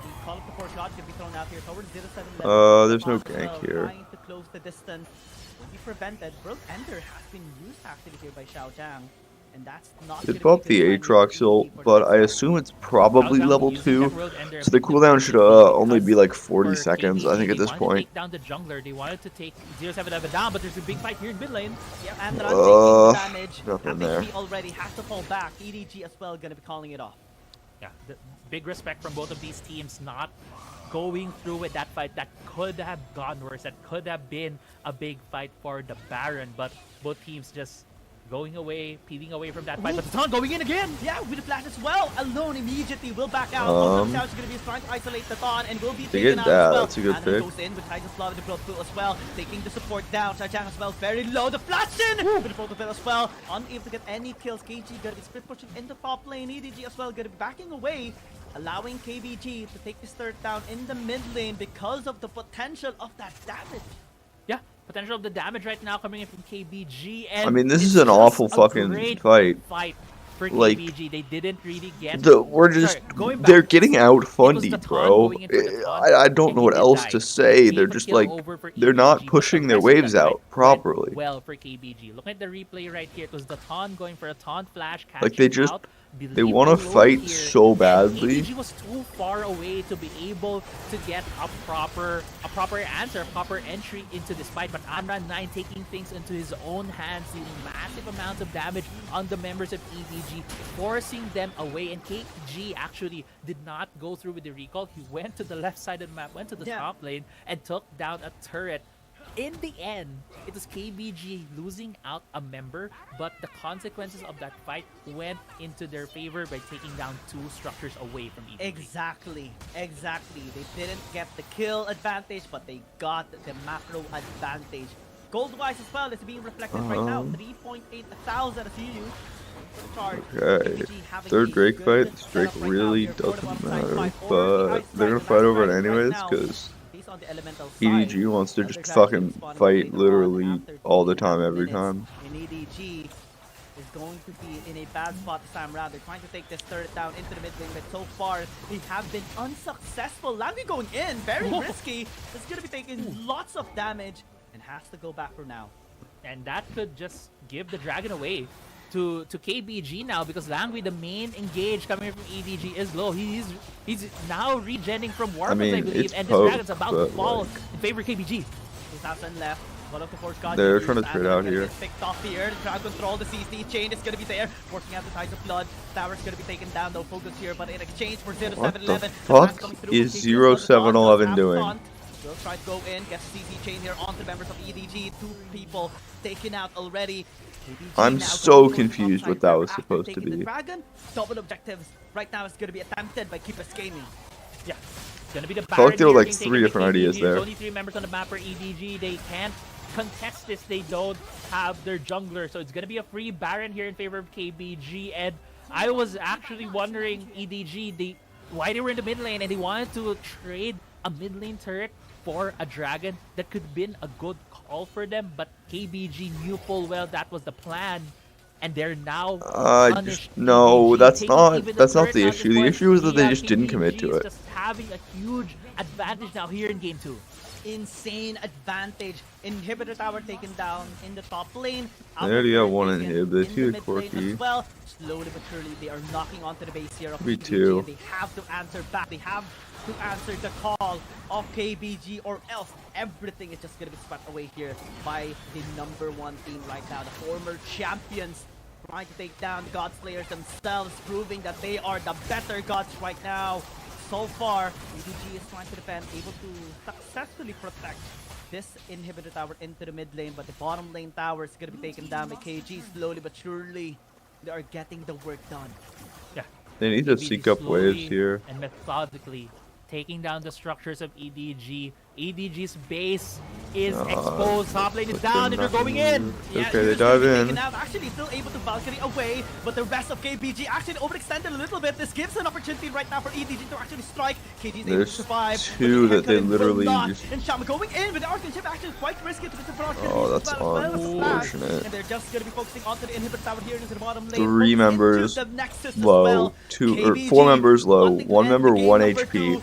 The call of the 4 shot can be thrown out here towards 0-7 level. There's no As well, gank here. Trying to close the distance will be prevented. World Ender has been used actually here by Xiao Zhang. And that's not They gonna buffed be the good sign Aatrox ult, for but the I next assume it's probably Xiao Zhang level using 2. that World Ender So the a bit cooldown should differently only be because like 40 for seconds, I KBG, think, at they this wanted to point. take down the jungler. They wanted to take 0-7 down, but there's a big fight here in mid lane. Yep, and taking the damage. Nothing there. FHB already has to fall back. EDG as well gonna be calling it off. Yeah, big respect from both of these teams not going through with that fight. That could have gone worse. That could have been a big fight for the Baron, but both teams just going away, peeling away from that fight. But the Thon going in again! Yeah, with the flash as well. Alone immediately will back out. Xiao is gonna be trying to isolate the Thon and will be They taken get out that. as well. That's a good and then pick. goes in with Titan's Blood the Blood Pool as well. Taking the support down. Xiao Zhang as well, very low. The flash in! With the Photofill as well. Unable to get any kills. KG gonna be split pushing into top lane. EDG as well gonna be backing away, allowing KBG to take this third down in the mid lane because of the potential of that damage. Yeah, potential of the damage right now coming in from KBG. And I mean, this it's is an just awful a fucking great fight. For Like, KBG. They didn't really get... We're just going back, they're getting out it was the fundy, Thon bro. going in for the Thon, I don't and know he what did else die. to say. Leave They're a just kill like over for they're EDG, not but pushing the their rest of waves that out fight properly. went well for KBG. Look at the replay right here. It was the Thon going for a Thon flash, Like, they catching just- out, They leaving want to alone fight here, so and badly. EDG was too far away to be able to get a proper answer, a proper entry into this fight. But Amran 9 taking things into his own hands, dealing massive amounts of damage on the members of EDG, forcing them away. And KG actually did not go through with the recall. He went to the left side of the map, went to the top lane, and took down a turret. In the end, it was KBG losing out a member, but the consequences of that fight went into their favor by taking down 2 structures away from EDG. Exactly. They didn't get the kill advantage, but they got the macro advantage. Gold-wise as well is being reflected right now. 3.8 thousand as you use for the charge. Okay. KBG having Third a Drake good fight, this Drake setup right now really here for the doesn't bottom side matter, fight. but Already ice they're gonna strike, fight the over it last strike right anyways, now. because Based on the elemental EDG side, wants to Elder just Dragon fucking spawning fight later on literally after all the 15 time, every minutes. time. And EDG is going to be in a bad spot this time around. They're trying to take this turret down into the mid lane, but so far they have been unsuccessful. Langui going in, very risky. It's going to be taking lots of damage and has to go back for now. And that could just give the dragon away to KBG now, because Langui, the main engage coming from EDG, is low. He's now regenning from Warp, I believe, and this dragon's about to fall in favor of KBG. 2,000 left. One of the force gods. They're trying to trade out here. Picked off here. Crowd control. The CC chain is going to be there. Working out the Tides of Blood. Tower's going to be taken down. No focus here, but in exchange for 0711. What the fuck is 0711 doing? Will try to go in. Gets CC chain here onto members of EDG. 2 people taken out already. KBG I'm so confused what that was supposed to be. The dragon. Double objectives right now is going to be attempted by Keep Escaping. Yeah. Gonna be the I felt like there were like 3 different ideas there. There's only 3 members on the map for EDG. They can't contest this. They don't have their jungler, so it's gonna be a free Baron here in favor of KBG. And I was actually wondering, EDG, why they were in the mid lane and they wanted to trade a mid lane turret for a dragon. That could have been a good call for them, but KBG knew full well that was the plan. And they're now no, that's not the issue. The issue is that they just didn't commit to it. Just having a huge advantage now here in game 2. Insane advantage. Inhibitor tower taken down in the top lane. They already have 1 inhib. They're too quirky. Well, slowly but surely they are knocking onto the base here of Me KBG. too. They have to answer back. They have to answer the call of KBG, or else everything is just gonna be swept away here by the #1 team right now. The former champions trying to take down the God Slayers themselves, proving that they are the better gods right now. So far, EDG is trying to defend, able to successfully protect this inhibitor tower into the mid lane, but the bottom lane tower is going to be taken down by KG. Slowly but surely, they are getting the work done. Yeah. They need to seek up waves here. And methodically taking down the structures of EDG. EDG's base is exposed. Top lane is down and they're going in. Okay, they dive in. Actually still able to Valkyrie away, but the rest of KBG actually overextended a little bit. This gives an opportunity right now for EDG to actually strike. KG's able to survive. 2 that they literally just... And Shama going in with the Archon actually quite risky to the front. Oh, that's unfortunate. And they're just going to be focusing onto the inhibitor tower here into the bottom lane. 3 members low, 4 members low, 1 member 1 HP.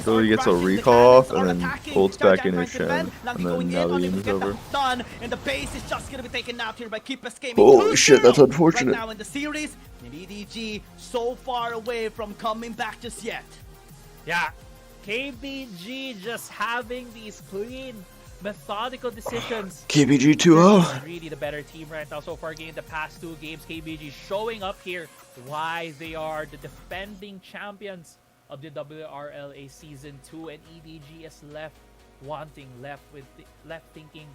So he gets a recall off and then bolts back in his Shen, and then now the game is over. Done, and the base is just going to be taken out here by Keep Escaping. Holy shit, that's unfortunate. Right now in the series, and EDG so far away from coming back just yet. Yeah, KBG just having these clean, methodical decisions. KBG 2-0. Really the better team right now so far in the past 2 games. KBG showing up here why they are the defending champions of the WRLA Season 2, and EDG is left thinking,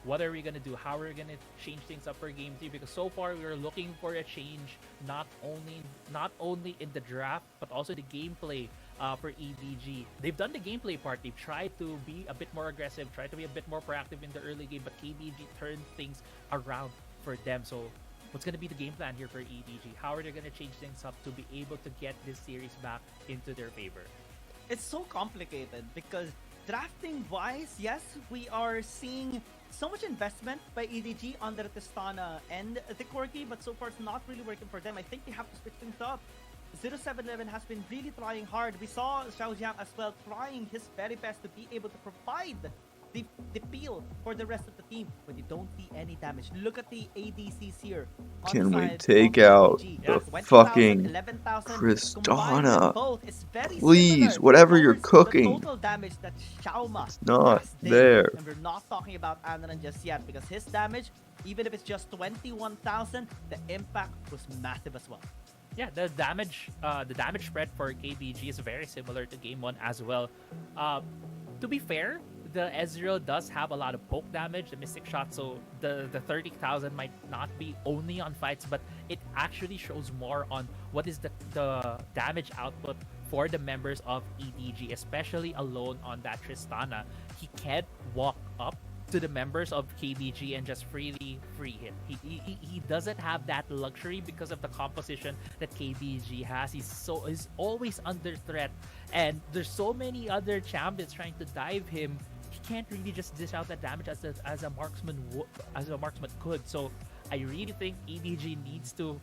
what are we gonna do? How are we gonna change things up for Game 3? Because so far we are looking for a change, not only in the draft, but also the gameplay for EDG. They've done the gameplay part. They've tried to be a bit more aggressive, tried to be a bit more proactive in the early game, but KBG turned things around for them. So what's going to be the game plan here for EDG? How are they going to change things up to be able to get this series back into their favor? It's so complicated because drafting wise, yes, we are seeing so much investment by EDG under the Tristana and the Corgi, but so far it's not really working for them. I think they have to switch things up. 0711 has been really trying hard. We saw Xiao Jiang as well trying his very best to be able to provide the peel for the rest of the team, but you don't see any damage. Look at the ADCs here. Can we take out the fucking Tristana? Please, whatever you're cooking. The total damage that Xiaoma it's not did, there. and we're not talking about Anaran just yet, because his damage, even if it's just 21,000, the impact was massive as well. Yeah, the damage spread for KBG is very similar to Game 1 as well. To be fair, the Ezreal does have a lot of poke damage, the Mystic Shot, so the 30,000 might not be only on fights, but it actually shows more on what is the damage output for the members of EDG, especially alone on that Tristana. He can't walk up to the members of KBG and just freely free hit. He doesn't have that luxury because of the composition that KBG has. He's always under threat, and there's so many other champions trying to dive him. He can't really just dish out that damage as a marksman could. So I really think EDG needs to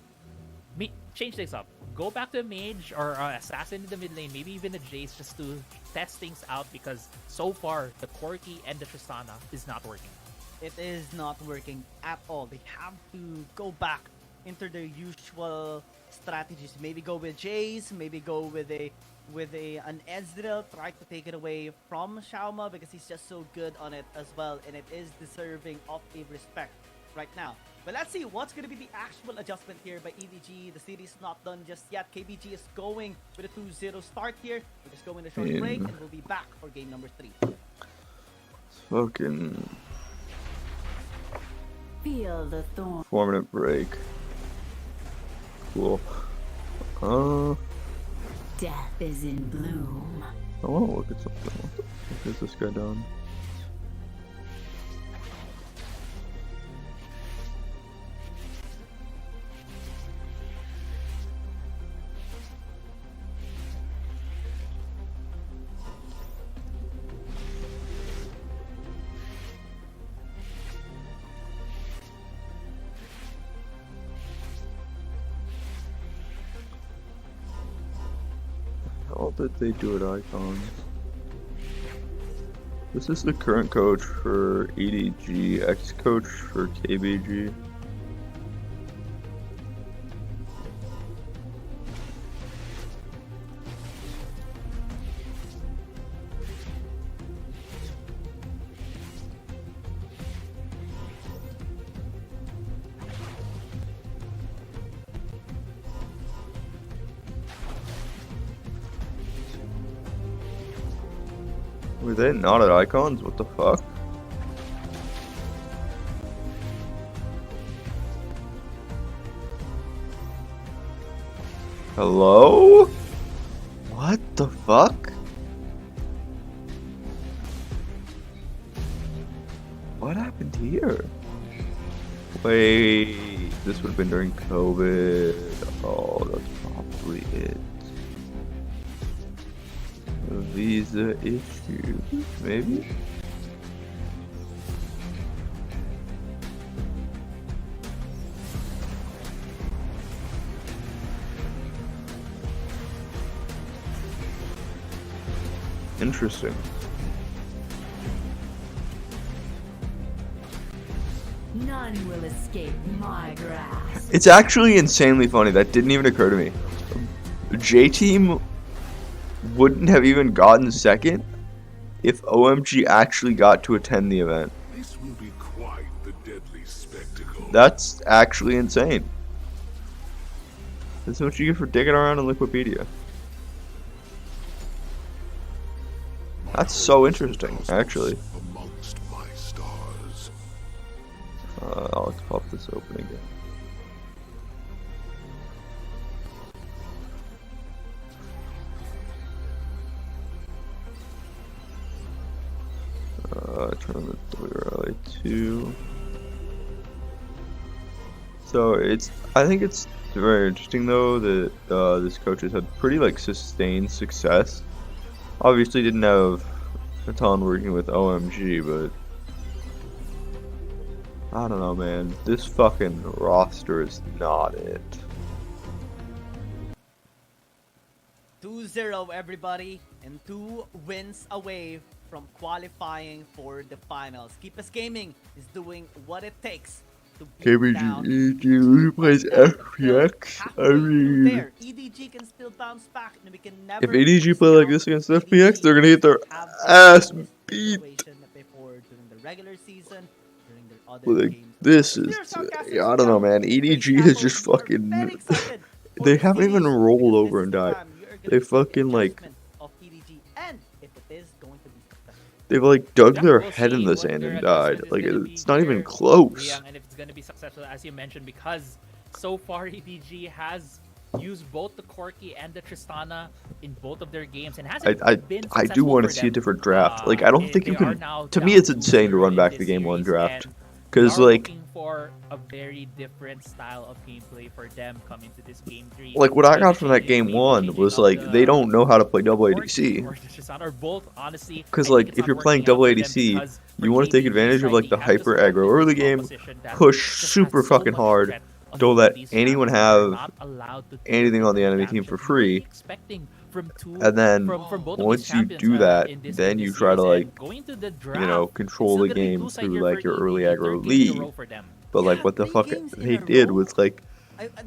change things up. Go back to a mage or assassin in the mid lane, maybe even a Jace, just to test things out, because so far the Corki and the Tristana is not working. It is not working at all. They have to go back into their usual strategies. Maybe go with Jace, maybe go with an Ezreal, try to take it away from Xiaoma because he's just so good on it as well, and it is deserving of a respect right now. But let's see what's going to be the actual adjustment here by EDG. The series not done just yet. KBG is going with a 2-0 start here. We're just going to a short break, and we'll be back for game number 3. Fucking Feel the thorn. 4-minute break. Cool. Death is in bloom. I want to look at something. What the fuck is this guy done? How did they do it, icons? This is the current coach for EDG, ex-coach for KBG. Were they not at icons? What the fuck? Hello? What the fuck? What happened here? Wait, this would have been during COVID. Oh, that's probably it. Visa issues, maybe? Interesting. None will escape my grasp. It's actually insanely funny. That didn't even occur to me. J-Team wouldn't have even gotten second if OMG actually got to attend the event. This will be quite the deadly spectacle. That's actually insane. That's what you get for digging around in Wikipedia. That's so interesting, actually. Amongst my stars. Let's pop this open again. Turn on the WRLA2. So I think it's very interesting though that this coach has had pretty sustained success. Obviously didn't have a ton working with OMG, but I don't know, man. This fucking roster is not it. 2-0 everybody, and 2 wins away from qualifying for the finals. Keep Us Gaming is doing what it takes to beat down KBG plays FPX. I mean, EDG can still bounce back, and we can never. If EDG play like this against FPX, they're gonna get their ass beat. Before during the regular season, during their other Like, games. this is, I don't know, man. EDG is just fucking. They haven't even rolled over and died. They fucking they've dug their head in the sand and died. It's not even close. And if it's gonna be successful, as you mentioned, because so far EDG has used both the Corki and the Tristana in both of their games, and hasn't been I do want to see a different draft. I don't think you can. To me, it's insane to run back the game 1 draft. Because, we are like, looking for a very different style of gameplay for them coming to this game 3. like what I They'll be got from that changing, game maybe 1 changing was up like they don't know how to play double core keys ADC. or Shisano or both, honestly. Because I think like it's if not you're playing working out double for them ADC, because for you want to take KBG's advantage of side, like they the have just hyper walked aggro into a early game, composition that push just super has so fucking much hard, threat on don't both of let these anyone champions. They're have not allowed to do anything on the enemy damage team for that you would be free. expecting from And then from both of these once you champions do that, in this then in you this try to series. like, And going to the you draft, know, it's control still the gonna be game blue side through here like for your early EDG. aggro Third game in a row lead. for them. But like Yeah, what the 3 fuck games in they a did row? was like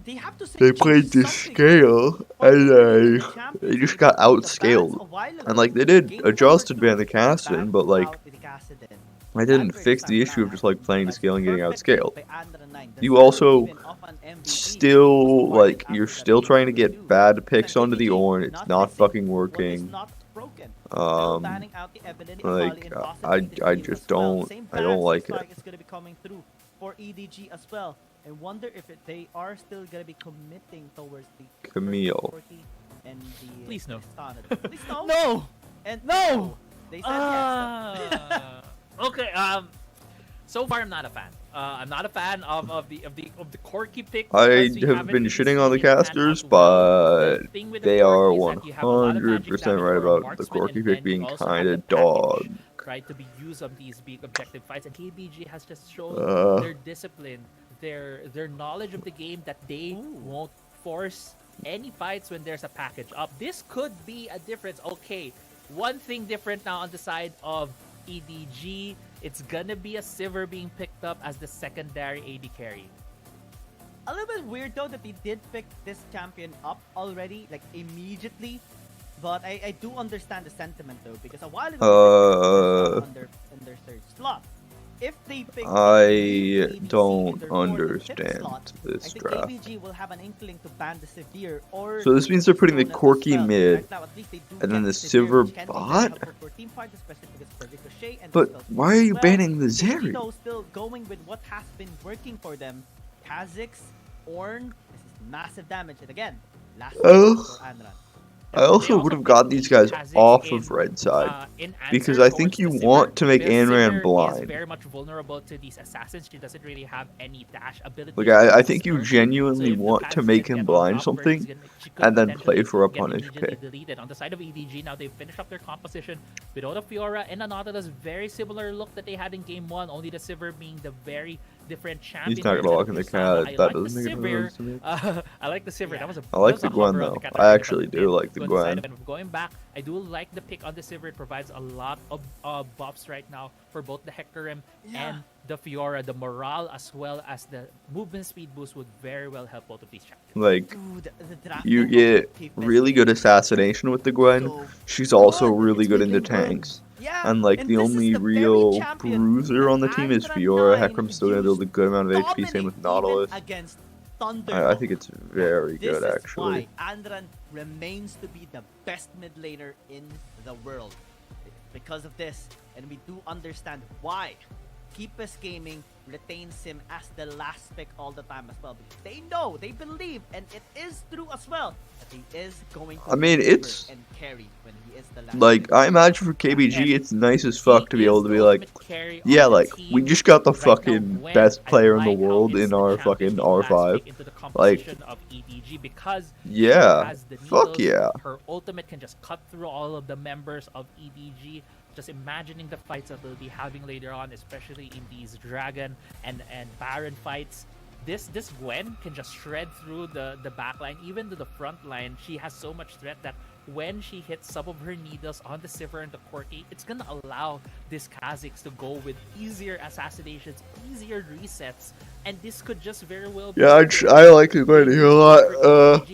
They have to they change played to something. scale But and even the they champions, just I got mean, the bans outscaled. a while And ago, like they did game adjust number 2, advanced they casting, banned but like Qual, EDG, I that didn't very fix the time issue of around just like playing to utilized scale and getting perfectly outscaled. by Andra9. The You server also even off on MVP was still awarded like you're after that still game trying to number get 2. bad picks And onto the KBG Ornn. It's not not fixing fucking what is working. not broken. Still Um, banning out the Evelyn like and possibly the I Shield just as well. don't Same I don't bans like looks it. like it's gonna be coming through for EDG as well. I wonder if they are still gonna be committing towards the Camille. Corki and the Please no. Please no. No. And No. they said yes. Okay. So far I'm not a fan. I'm not a fan of the Corki pick. I because we have haven't been really shitting on the seen it pan casters, out well. but The thing with the they are Corki is that you have a lot of magic 100% damage right for a about the marksman, Corki and pick then being you also have kind the of dog. package, right, to be used on these big objective fights, and KBG has just shown their discipline, their knowledge of the game, that they won't force any fights when there's a package up. This could be a difference. Okay, one thing different now on the side of EDG, it's gonna be a Sivir being picked up as the secondary AD carry. A little bit weird though that they did pick this champion up already, like immediately. But I do understand the sentiment though, because a while ago they picked in their third slot. If they pick I ABC don't in their fourth and fifth understand slot, this I think draft. KBG will have an inkling to ban the Severe or So this means they're putting the Sona as Corki well. mid, Right now, at least they do and then get the Severe, Sivir which can be very bot? helpful for team fight, especially because for Ricochet and But Stealth why are as you well. banning the KBG Zeri? though still going with what has been working for them. Kha'Zix, Ornn, this is massive damage, and again, last Oh. for Andran. I also would have got these guys off of red side, because I think you want to make Anran Is blind. very much vulnerable to these assassins. She doesn't really have any dash ability. Like I think you genuinely want to make him blind something, and then play for a punish pick. Deleted. On the side of EDG, now they've finished up their composition without a Fiora and Anata's very similar look that they had in game 1, only the Sivir being the very different champion. He's not gonna walk in the cat. That doesn't make any sense to me. I like the Sivir. That was a I like that was the a Gwen hover on though. the cat. I actually do like the Go on Gwen. side of it. Going back, I do like the pick on the Sivir. It provides a lot of buffs right now for both the Hecarim and the Fiora. The morale as well as the movement speed boost would very well help both of these champions. Like Dude, the draft you of get Keep really good assassination with the Gwen. So She's also good. really It's good into making Gwen. tanks. Yeah, And like the this is only the very real champion bruiser on the that team is Andra Fiora. 9 Hecarim's still gonna build a good amount of HP. Same with dominate Nautilus. even against Thunder. I think it's very This good is actually. why Andran remains to be the best mid laner in the world. Because of this, and we do understand why Keepus Gaming retains him as the last pick all the time as well. Because they know, they believe, and it is true as well, that he is going to I mean, deliver it's and carry when he is the last like pick. I imagine for KBG, it's nice as fuck to be able to be like, yeah, like we just got the fucking best player in the world in our fucking R5. Like, yeah, fuck yeah. Her ultimate can just cut through all of the members of EDG. Just imagining the fights that they'll be having later on, especially in these Dragon and Baron fights. This Gwen can just shred through the backline, even to the front line. She has so much threat that when she hits some of her needles on the Sivir and the Corki, it's gonna allow this Kha'Zix to go with easier assassinations, easier resets, and this could just very well be... Yeah, I like the Gwen here a lot.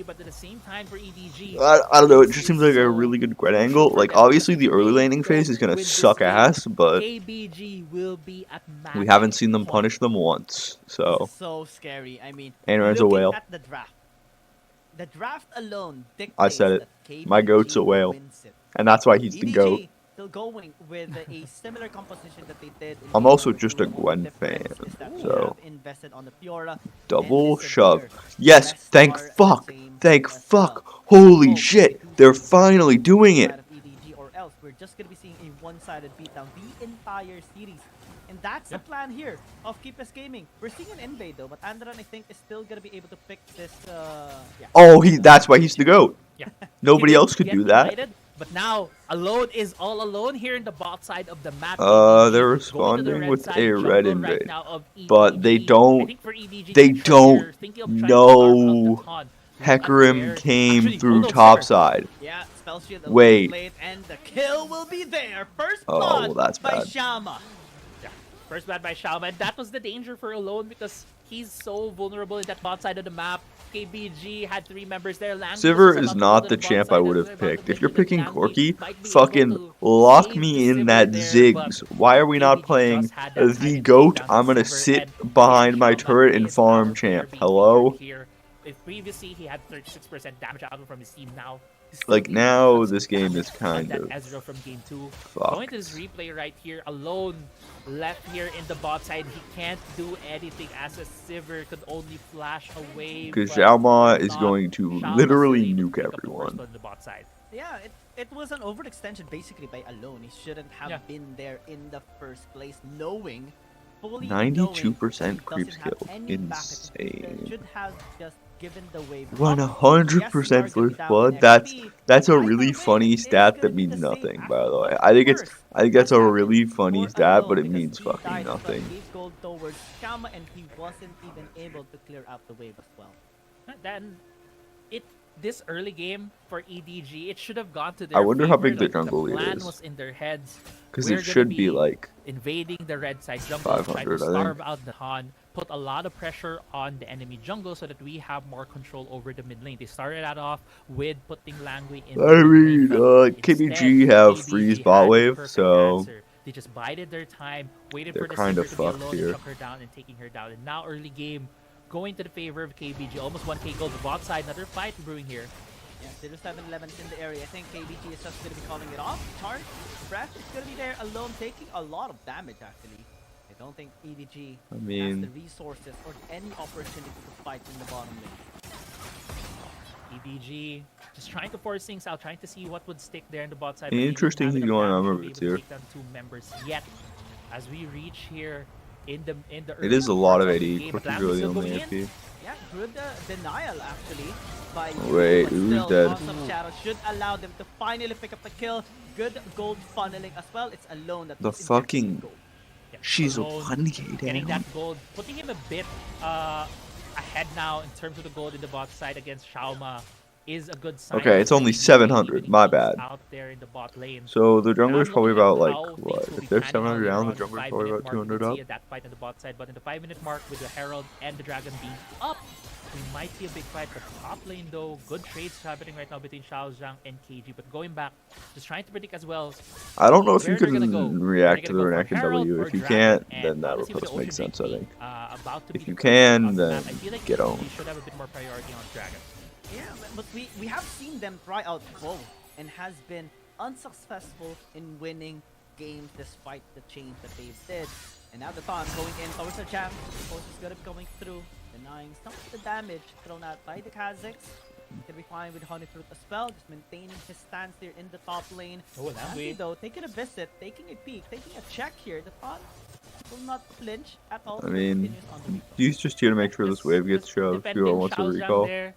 But at the same time for EDG, I don't know, it just seems like a really good Gwen angle. Like, obviously the early laning phase is gonna suck ass, but KBG will be at we haven't seen them punish them once, so... So scary. I mean, Aaron's a looking whale. at the draft alone dictates I said it. that KBG My goat's a whale. wins it. And that's why he's the EDG GOAT. still going with a similar composition that they did. In I'm game also number just two. a The Gwen only difference fan, is that we so... have invested on the Fiora Double and the shove. Severe. Yes, The rest thank are the fuck. same Thank as fuck. well. Holy Oh, shit. we do They're see finally doing it. side of EDG, or else we're just gonna be seeing a one-sided beatdown the entire series And that's the plan here of Keepers Gaming. We're seeing an invade though, but Andron I think is still gonna be able to pick this. Yeah. Oh, that's why he's the GOAT. Yeah. Nobody He didn't else could get do that. invited, but now Alone is all alone here in the bot side of the map. They're responding with a red invade, but they don't know Hecarim came through top side. Yeah, spell shield a Wait. little late, and the kill will be there. First Oh, blood well, that's by bad. Shama. Yeah, first bad by Xiaoma, and that was the danger for Alone because he's so vulnerable in that bot side of the map. KBG had 3 members there. Sivir is not the champ I would have picked. If you're picking Corki, fucking lock me in that Ziggs. Why are we not playing the GOAT? I'm gonna sit behind my turret and farm champ. Hello? If previously he had 36% damage output from his team, now Like, now this game is kind of Ezreal from game 2. fucked. Going to this replay right here, Alone left here in the bot side. He can't do anything as a Sivir could only flash away. Because but Xiaoma is not. going to Xiaoma's literally able to nuke pick up the first everyone. one on the bot side. Yeah, it was an overextension basically by Alone. He shouldn't have Yeah. been there in the first place, knowing fully 92% knowing creep that he doesn't skill. have any backup. Insane. Should have just given the wave. Run up. 100% Yes, we are first down blood. in That's XP. a Either really way, funny it's stat gonna that be means the same nothing, by the outcome. way. Of I think course, that's a happened really funny for stat, Alone but it because means he fucking died from nothing. gave gold towards Shama, and he wasn't even able to clear out the wave as well. Then this early game for EDG, it should have gone to I their wonder how favor. big the Like, jungle lead plan is. was in their heads. Because We're it gonna should be like invading the red side jungle, try to 500, I think. starve out the Han, put a lot of pressure on the enemy jungle so that we have more control over the mid lane. They started that off with putting Langui in the I mid lane, mean, but KBG instead, have KBG freeze had bot the wave, perfect so answer. They just bided their time, waited they're for the kind of Sivir to be fucked alone here. and took her down and taking her down. And now early game, going to the favor of KBG. Almost 1k gold. The bot side, another fight brewing here. Yeah, 0-7-11 in the area. I think KBG is just going to be calling it off. Charge, Breath is going to be there alone, taking a lot of damage actually. I don't think EDG has the resources or any opportunity to fight in the bottom lane. EDG just trying to force things out, trying to see what would stick there in the bot side. Interesting thing going on over here. Two members yet, as we reach here in the it is a lot of AD. Game, Corki's really only AP. Yeah, good denial actually. By Wait, but who's still, dead? Awesome Shadow should allow them to finally pick up the kill. Good gold funneling as well. It's Alone that The was injecting fucking gold. Yeah, she's a Alone 1k getting down. that gold, putting him a bit ahead now in terms of the gold in the bot side against Xiaoma is a good sign. Okay, it's only 700. My bad. Out there in the bot lane. So the jungler's Now probably looking at about like how what? things will If be they're panning out 700 down, the around the jungler's probably 5-minute about mark, we 200 can up. see that fight in the bot side, but in the 5-minute mark with the Herald and the Dragon being up, we might see a big fight. But top lane though, good trades happening right now between Xiao Zhang and KG. But going back, just trying to predict as well. I don't know if you where they're gonna can go. react They're to gonna the go for reaction Herald W. or If you Dragon, can't, and then that honestly, with repost the makes Ocean sense, I Break think. About to If be you the can, first on the map, then I feel like get KG on. should have a bit more priority on Dragon. Yeah, but we have seen them try out both and has been unsuccessful in winning games despite the change that they did. And now the Thon going in towards the jam. Force is gonna be coming through, denying some of the damage thrown out by the Kazakhs. Gonna be fine with Honeyfruit as well, just maintaining his stance here in the top lane. Oh, that Andy way. though, taking a visit, taking a peek, taking a check here. The Thon will not flinch at all. I mean, Continues on the recall. he's just here to make sure this wave gets shoved. Defending Who wants a Xiao Zhang recall? there.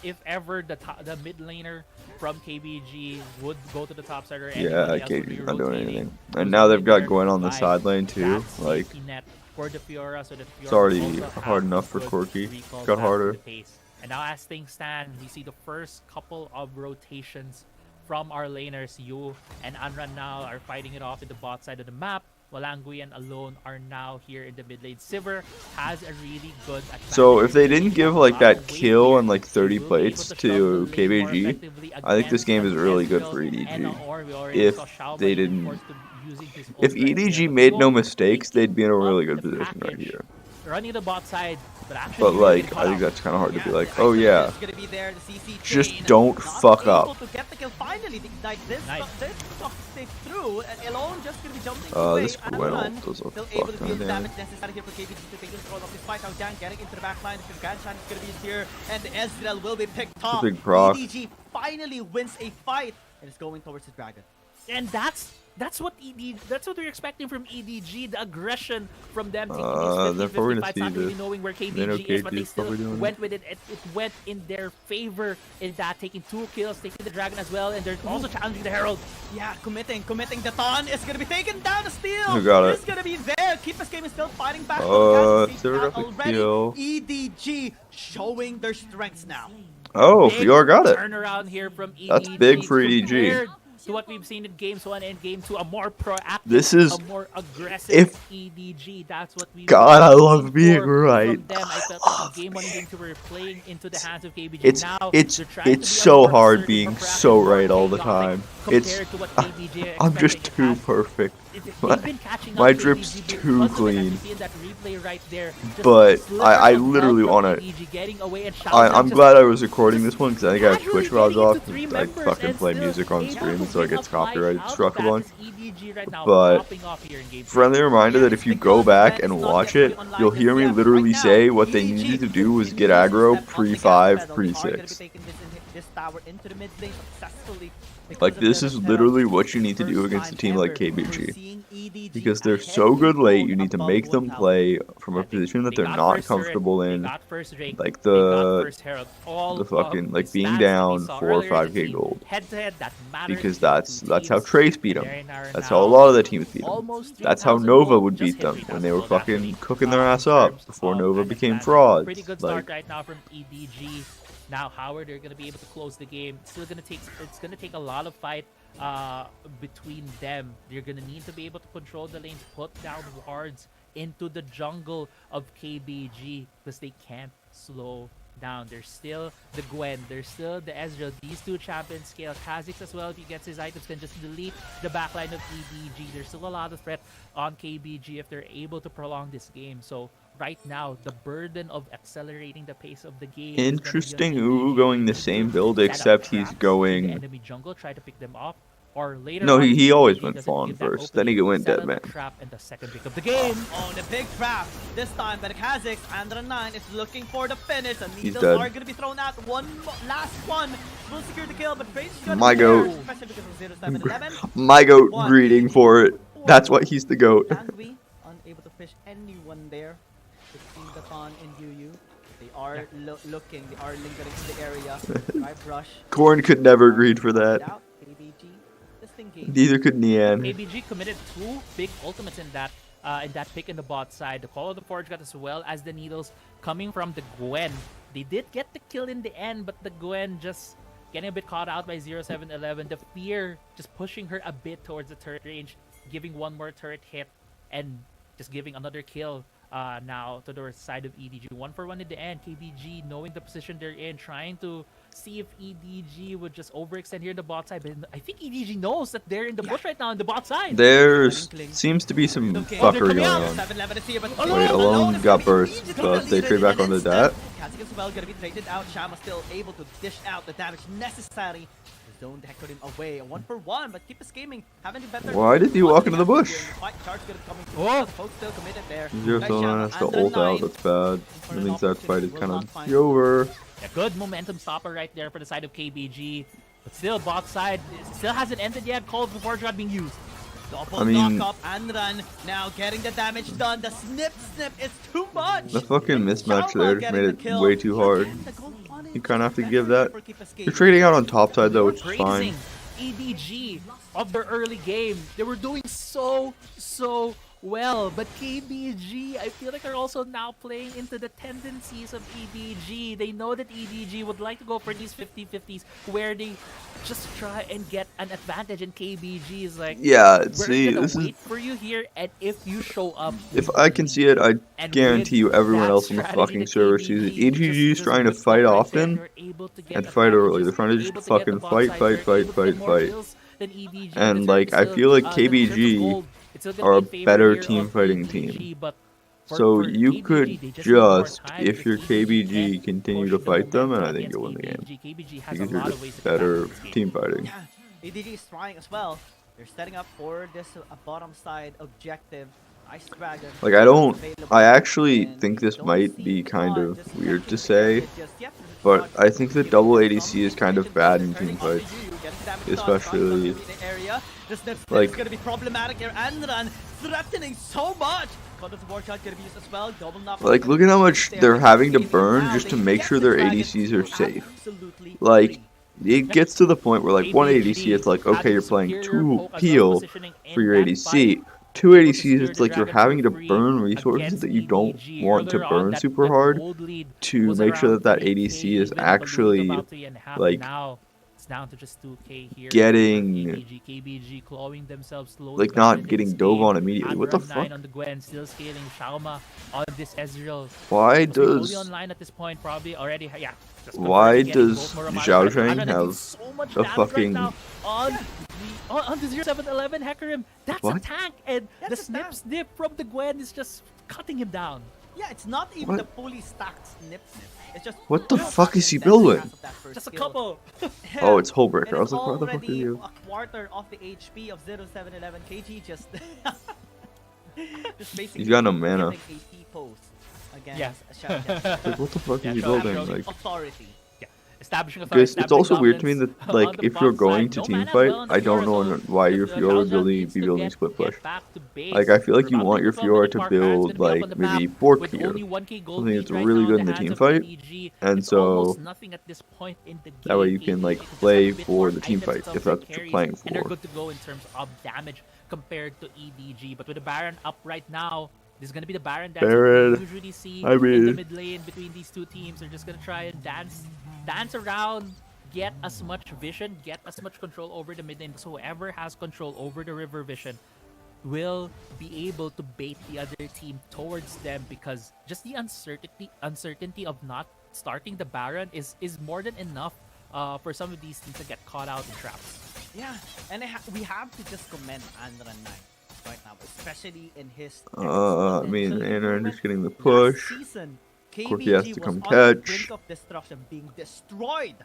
If ever the mid laner from KBG would go to the top side or Yeah, anybody else would be KG's not doing rotating, anything. who's And now they've in got there going on the to side provide lane too. that Like, safety net for the Fiora, so that it's Fiora already also hard has enough for good Corki. recall Got back harder. to the pace. And now as things stand, we see the first couple of rotations from our laners. Yu and Anran now are fighting it off in the bot side of the map, while Langui and Alone are now here in the mid lane. Sivir has a really good advantage. so if they didn't He give has a like lot that of weight kill here. and like 30 He will be plates able to shove to the lane more KBG, effectively I think this against game is an really good for Ezreal, EDG. and or we already If saw Xiaoma they being didn't- forced to using his If ult right EDG there. But made no Go mistakes, they'd be in a picking really up good the position right package, here. running the bot side, but actually But really like, getting I caught think out. that's kind of hard to be Yeah, like, the oh isolation yeah, is gonna be there, the CC just chain, don't not fuck able up. to get the kill finally. Like this, Nice. this stuff stick through, and Alone just gonna be jumping away. This and Qual run. does a Still fuck able to ton deal of the damage. damage necessary here for KBG to take control of this fight. Now Jan getting into the back line. The Ganshan is gonna be here, and the Ezreal will be picked off. big proc. EDG finally wins a fight, and is going towards the dragon. And that's That's what we're expecting from EDG. The aggression from them taking they're these 50-50 probably gonna fights, see not really this. knowing where They know KBG is, but KG they is still probably doing went with it. It went in their favor in that, taking 2 kills, taking the Dragon as well, and they're also challenging the Herald. Yeah, committing. The Thon is gonna be taken down. The steal Who got it? is gonna be there. Keepers game is still fighting back. Zero got the already. kill. EDG showing their strengths now. Oh, Big VR got it. turnaround here from EDG. That's big for EDG. Compared to what we've seen in games 1 and game 2, a more proactive, This is a more aggressive if EDG. That's what we. God, I love being right. From them. I felt like in game 1 and game 2 we were playing into the hands of KBG. It's now it's they're trying to be a so more hard assertive, being more proactive, so more right all the chaotic time. compared It's to what KBG I'm just expecting. too It has- perfect. They've been catching up My to drip's EDG too because of it, as clean. you see in that replay right there. Just But a sliver I of literally blood from wanna- EDG getting away and I'm just glad I was recording this one because I think I have casually Twitch VODs getting off. into 3 I members fucking and play still music on able stream, to so it win gets a fight copyright out of struck a that. bunch. It's EDG right now But popping off here in game 3. friendly reminder that Yeah, if you because go back Ben and is not watch yet it, fully online you'll just hear me yet. literally Right say now, what they EDG needed to do was is get using aggro step on the gas pre-5, pedal. They are pre-6. gonna be taking this tower into the mid lane successfully. because Like, of this their is setup. literally what you need to do First against a time team like ever we're KBG. seeing EDG Because they're ahead so in good late, gold you need to above make one them tower. play from a Yeah, position that they they're got not first turret, comfortable they in. got first Drake, Like they got the first Herald. All fucking of like the being stats that we down saw 4 or earlier in 5k the team, gold. head-to-head, that matters Because to the that's two how teams. Trace beat And them. they are That's now how a lot of the teams beat them. almost That's how 3,000 Nova gold, would just beat hit them when 3,000 they were gold, fucking actually, cooking their in ass up terms before of Nova an became advantage. frauds. Pretty good start Like, right now from EDG. Now Howard, they're gonna be able to close the game. It's gonna take a lot of fight between them. They're gonna need to be able to control the lanes, put down wards into the jungle of KBG because they can't slow down. There's still the Gwen, there's still the Ezreal. These 2 champions scale. Kha'Zix as well, if he gets his items, can just delete the backline of EDG. There's still a lot of threat on KBG if they're able to prolong this game. So right now, the burden of accelerating the pace of the game interesting. is gonna be on Uwu KBG. going the same build, Set up except he's traps in the going. enemy jungle, try to pick them off. Or later No, on, he always KBG went doesn't Fawn give that first, then he opening, went set Dead up Man. the trap and the second pick of the game. Oh, the big trap. This time, but Kha'Zix and the 9 is looking for the finish. And He's needles dead. are going to be thrown out. Last one will secure the kill, but Trace is going My to goat. especially because of 0711. My goat One. greeting for it. That's why he's the goat. Angry, unable to fish anyone there between the Thon and Yu. They are looking, they are lingering in the area. Try brush. Korn could never greed for that. Out. KBG, just in case. Neither could Nian. KBG committed 2 big ultimates in that pick in the bot side. The Call of the Forge God as well as the Needles coming from the Gwen. They did get the kill in the end, but the Gwen just getting a bit caught out by 0711. The fear just pushing her a bit towards the turret range, giving one more turret hit, and just giving another kill now to the side of EDG. 1-for-1 in the end. KBG knowing the position they're in, trying to see if EDG would just overextend here in the bot side. But I think EDG knows that they're in the bush right now in the bot side. There seems to be some Okay. fuckery coming going out. on. 711 is here, but Wait, Alone got burst, but they trade back onto that. Kha'Zix as well gonna be traded out. Shama still able to dish out the damage necessary. The zone hectored him away. A 1-for-1, but keep scheming. Having the better. Why did he walk into the bush? Fight charge gonna coming through. Oh. Folks still committed there. 079 has to ult out, that's bad. That means that fight is kind of Will not over. A good momentum stopper right there for the side of KBG. But still, bot side still hasn't ended yet. Call before shot being used. Double I mean- knock up and run. Now getting the damage done. The snip is too much. The fucking mismatch Shama there getting made the it kill. way too hard. Again, the gold one You is kind of have to better give that. for Keep Escape. You're trading out on top side though, which is Praising fine. EDG of their early game. They were doing so well, but KBG, I feel like are also now playing into the tendencies of EDG. They know that EDG would like to go for these 50-50s where they just try and get an advantage, and KBG is like, Yeah, we're see, gonna this is. wait for you here, and if you show up, If I can see it, I and guarantee you with everyone that else on the strategy fucking that server KBG sees it. just EDG is trying to whipped fight up right often there, they're able to get and fight early. They're advantages, trying to able just get the fucking bot fight, side, fight, they're able fight, to fight, get more fight. kills than EDG, And, in like, terms I of, feel like in terms of KBG gold. It's still gonna are a be in favor better here team of fighting EDG, team. but So for you KBG, could they just need more just, time if because your KBG KBG can continue to push the fight them, and I momentum think you'll win the game. against KBG has Because a you're lot of just ways to better this game. team fighting. Yeah, EDG is trying as well. They're setting up for this bottom side objective. Ice Dragon. Like, I actually And think we this don't might see be kind Qual of just weird catching to the area say, just yet. but Not I think the giving double this ADC is kind of some bad in turning team on fights. Juju, getting damage especially done. The area. The snip like is gonna be problematic here. Andran threatening so much. Conduct war shot gonna be used as well. Double knock. like look at how much they're having to burn just to make sure their ADCs are safe. Like it gets to the point where like one ADC it's like okay you're playing 2 peel for your ADC. 2 ADCs it's like you're having to burn resources that you don't want to burn super hard to make sure that that ADC is actually like it's down to just 2K here. getting KBG clawing themselves slowly like not getting dove on immediately. What the fuck? On the Gwen, still scaling Shauma on this Ezreal. Why does online at this point probably already why does Zhao Zhang have so much a damage fucking right on the 0711 Hecarim? That's What? a tank, and the snip from the Gwen is just cutting him down. Yeah, it's not even What? the fully stacked snip. It's just What the fuck is he building? Just a couple. Oh, it's Hullbreaker. And I was it's like, where the fuck are already you? a quarter of the HP of 0711 KG just basically He's got no mana. giving a T-pose against Yeah. Shao Kahn. Like, what the fuck Yeah, is he sure, building? absolutely. Like, Authority. Establishing a guys, it's also weird to me that like if you're going to team fight, I don't know why your Fiora would be building split push. Like I feel like you want your Fiora to build like maybe 4 tier, something that's really good in the team fight, and so that way you can like play for the team fight if that's what you're playing And they're for. good to go in terms of damage compared to EDG. But with the Baron up right now, this is gonna be the Baron dance we usually see in the mid lane between these two teams. They're just gonna try and dance around, get as much vision, get as much control over the mid lane. So whoever has control over the river vision will be able to bait the other team towards them, because just the uncertainty of not starting the Baron is more than enough for some of these teams to get caught out in traps. Yeah, and we have to just commend Andran Knight right now, especially in his. I mean, Aaron is getting the push. Season, Corki has KBG to was come on the catch. brink of destruction, being destroyed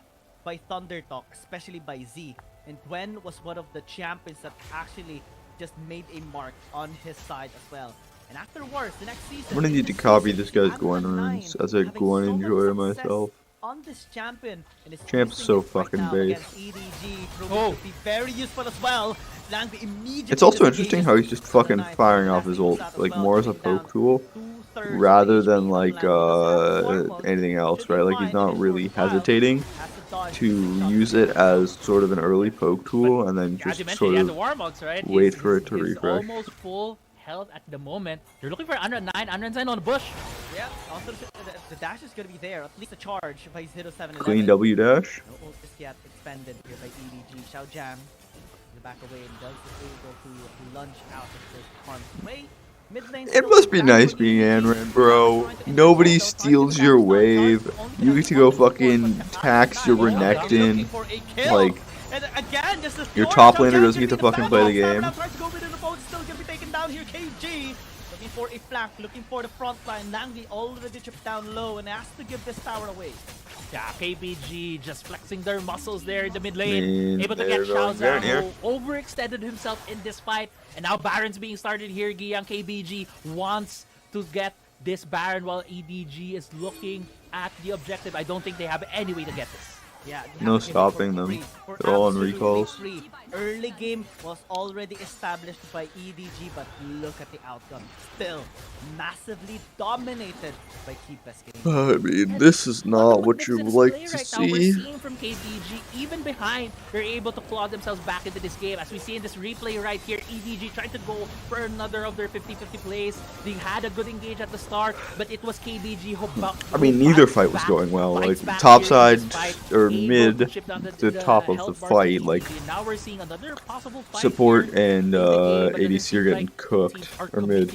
by Thunder Talk, especially by Z. And Gwen was one of the champions that actually just made a mark on his side as well. And afterwards, the next season, I'm gonna need to this copy season, this guy's Andran Gwen Knight runes as a having Gwen so much enjoyer success myself. on this champion, and is Champ's using so it right fucking now base. against EDG, proving to be very useful as well. Langby immediately It's also disengages interesting how he's just fucking Knight, firing off his ult, like more as a poke tool rather than like anything else, right? Like he's not really hesitating to use it as sort of an early poke tool and then just sort of right? wait for it to refresh. Almost full health at the moment. They're looking for Andran 9. Andran's on the bush. Yeah, also the dash is going to be there, at least a charge by 0711. Clean W dash. No ult just yet expended here by EDG. Xiao Jam the back away and does able to lunge out of this harm's way. It must be nice being Anran, bro. Nobody steals your wave. You get to go fucking tax your Renekton. Like, and again, just your top laner doesn't get to fucking play the game. Still gonna be taken down here. KG looking for a flank, looking for the front line. Langli already chipped down low and has to give this tower away. Yeah, KBG just flexing their muscles there in the mid lane. Able to get Xiao Zhang, who overextended himself in this fight. And now Baron's being started here. Giyang KBG wants to get this Baron while EDG is looking at the objective. I don't think they have any way to get this. Yeah, no stopping them. They're all on recalls. Free. Early game was already established by EDG, but look at the outcome. Still massively dominated by Keep. I mean, this is not what you would like to Now, we're see. seeing from KBG, even behind, they're able to claw themselves back into this game. As we see in this replay right here, EDG tried to go for another of their 50-50 plays. They had a good engage at the start, but it was KBG who I mean, neither fight was going well. Like, top side or mid, the top of the fight, like, now we're seeing another possible fight support here and ADC are getting cooked, or mid.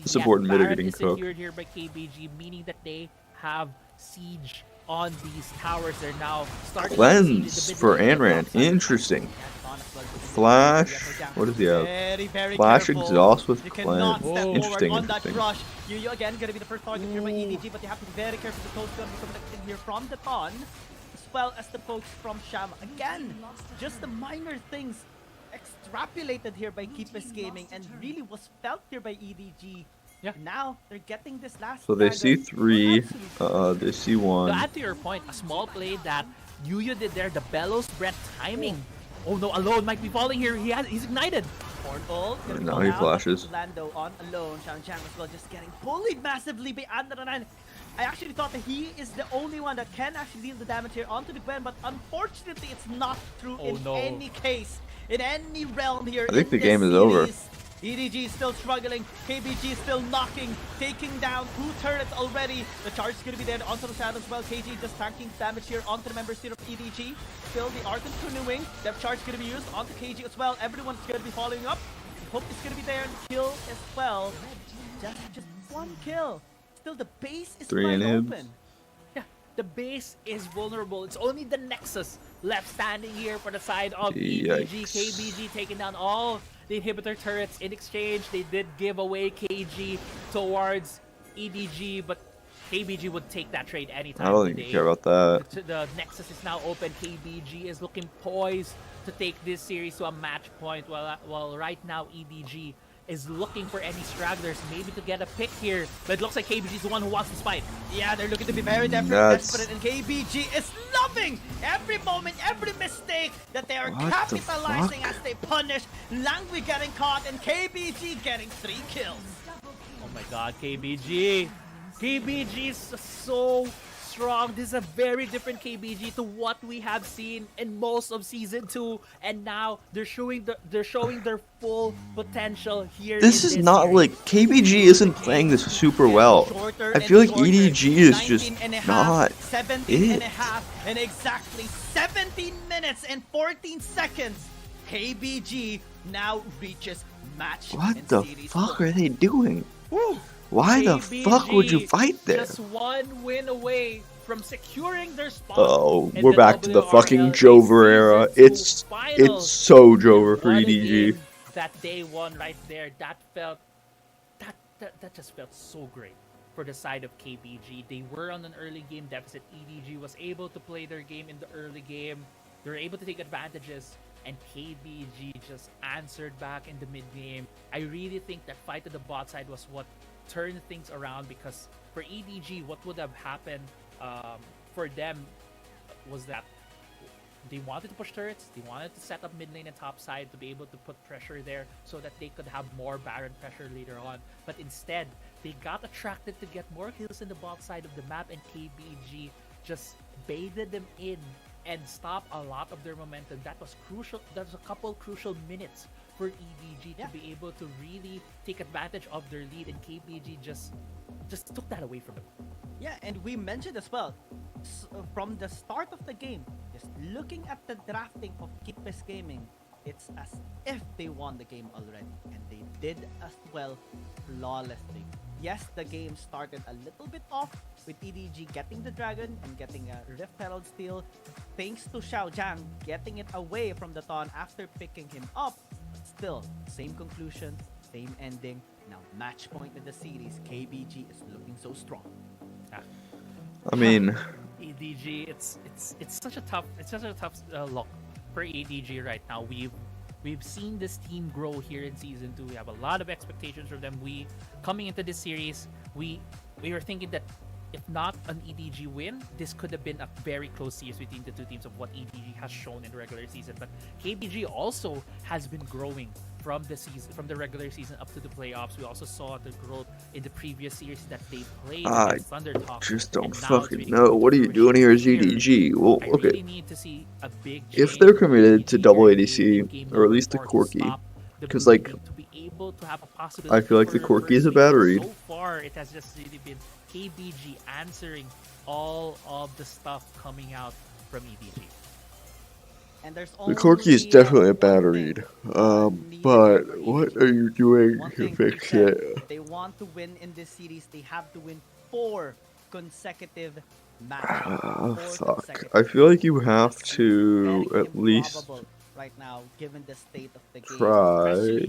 Support and mid are getting cooked. Here by KBG, meaning that they have siege on these towers. They're now starting Cleanse for Anran. Interesting. Flash. What does he have? Very Flash careful. exhaust with You cannot cleanse. step Interesting, forward on that interesting. rush. You again gonna be the first target here by EDG, but you have to be very careful. The poke's gonna be coming in here from the Thon, as well as the pokes from Sham. Again, just the minor things extrapolated here by Keepers Gaming and really was felt here by EDG. Yeah. Now they're getting this last. So they see dagger. 3, Absolutely. they see To 1. add to your point, a small play that Yuya did there, the bellows Brent timing. Oh no, Alone might be falling here. He's ignited. Portal. Now he flashes. Lando on Alone. Xiaojiang as well, just getting bullied massively by Andra9. I actually thought that he is the only one that can actually deal the damage here onto the Gwen, but unfortunately it's not true any case, in any realm here. I think the game is over. EDG still struggling, KBG still knocking, taking down 2 turrets already. The charge is going to be there onto the side as well. KG just tanking damage here onto the members here of EDG. Still the Arc continuing. Depth charge is going to be used onto KG as well. Everyone's going to be following up. Hope it's going to be there and kill as well. Just 1 kill. Still the base is wide open. Yeah, the base is vulnerable. It's only the Nexus left standing here for the side of EDG. KBG taking down all the inhibitor turrets. In exchange, they did give away KG towards EDG, but KBG would take that trade anytime. I don't think you care about that. The Nexus is now open. KBG is looking poised to take this series to a match point, while right now EDG is looking for any stragglers, maybe to get a pick here. But it looks like KBG is the one who wants to fight. Yeah, they're looking to be very desperate, and KBG is loving every moment, every mistake that they are capitalizing as they punish Langui getting caught and KBG getting 3 kills. Oh my god, KBG! KBG is so strong. This is a very different KBG to what we have seen in most of season 2, and now they're showing their full potential here. This is not like KBG isn't playing this super well. I feel like EDG is just not 17 and a half, and exactly 17 minutes and 14 seconds. KBG now reaches match. What the fuck are they doing? Why the fuck would you fight there? Just 1 win away from securing their spot. Oh, we're back to the fucking Jover era. It's so Jover for EDG. That day 1 right there, that just felt so great for the side of KBG. They were on an early game deficit. EDG was able to play their game in the early game. They were able to take advantages, and KBG just answered back in the mid game. I really think that fight to the bot side was what turned things around, because for EDG, what would have happened for them was that they wanted to push turrets, they wanted to set up mid lane and top side to be able to put pressure there so that they could have more Baron pressure later on. But instead, they got attracted to get more kills in the bot side of the map, and KBG just baited them in and stopped a lot of their momentum. That was crucial. That was a couple crucial minutes for EDG to be able to really take advantage of their lead, and KBG just took that away from them. Yeah, and we mentioned as well, from the start of the game, just looking at the drafting of Keepers Gaming, it's as if they won the game already, and they did as well flawlessly. Yes, the game started a little bit off with EDG getting the dragon and getting a Rift Herald steal, thanks to Xiaojiang getting it away from the Dawn after picking him up. Still, same conclusion, same ending. Now match point in the series, KBG is looking so strong. I mean, EDG, it's such a tough look for EDG right now. We've seen this team grow here in season 2. We have a lot of expectations from them. Coming into this series, we were thinking that if not an EDG win, this could have been a very close series between the 2 teams of what EDG has shown in the regular season. But KBG also has been growing from the regular season up to the playoffs. We also saw the growth in the previous series that they played against Thundertalk. Just don't fucking know. What are you doing here as EDG? Well, okay. Really need to see a big if they're committed to double ADC, or at least the Corki, because like, I feel like the Corki is a battery. So far, it has just really been KBG answering all of the stuff coming out from EDG. And there's the Corki is definitely a batteried. But what are you doing to fix it? They want to win in this series. They have to win 4 consecutive matches. Fuck. I feel like you have to at least right now, given the state of the game. Try.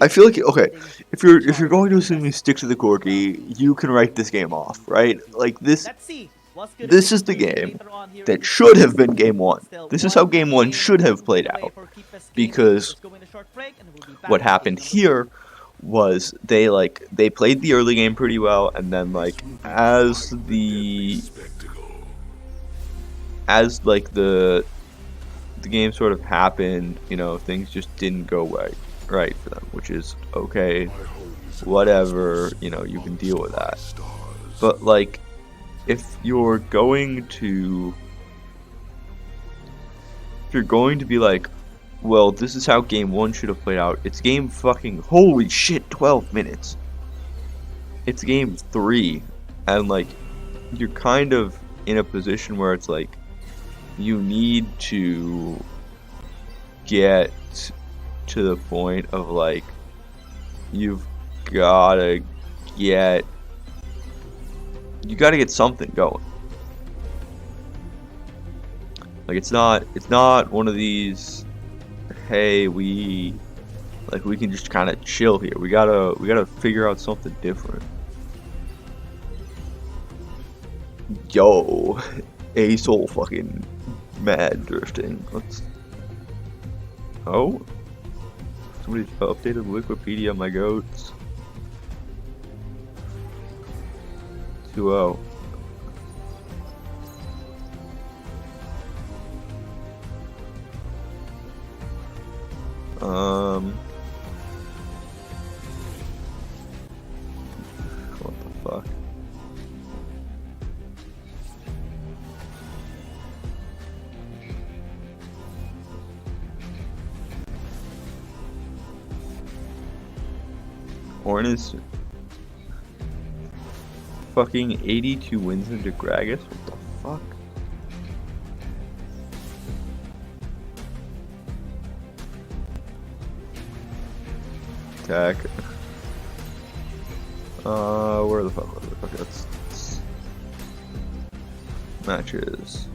I feel like, okay, if you're going to assume you stick to the Corki, you can write this game off, right? Like this. Let's see. This is the game that should have been game 1. This is how game 1 should have played out. Because what happened here was they played the early game pretty well, and then as the as like the game sort of happened, you know, things just didn't go right for them, which is okay, whatever, you know, you can deal with that. But like, if you're going to be like, well, this is how game 1 should have played out, it's game fucking, holy shit, 12 minutes. It's game 3, and like, you're kind of in a position where it's like, you need to get to the point of like, you gotta get something going. Like, it's not one of these, hey, we can just kind of chill here. We gotta figure out something different. Yo, Asol fucking mad drifting. Oh, somebody updated Wikipedia my goats. 2-0. What the fuck? Horn is fucking 82 wins into Gragas? What the fuck? Attack. Where the fuck was it? Okay, that's matches.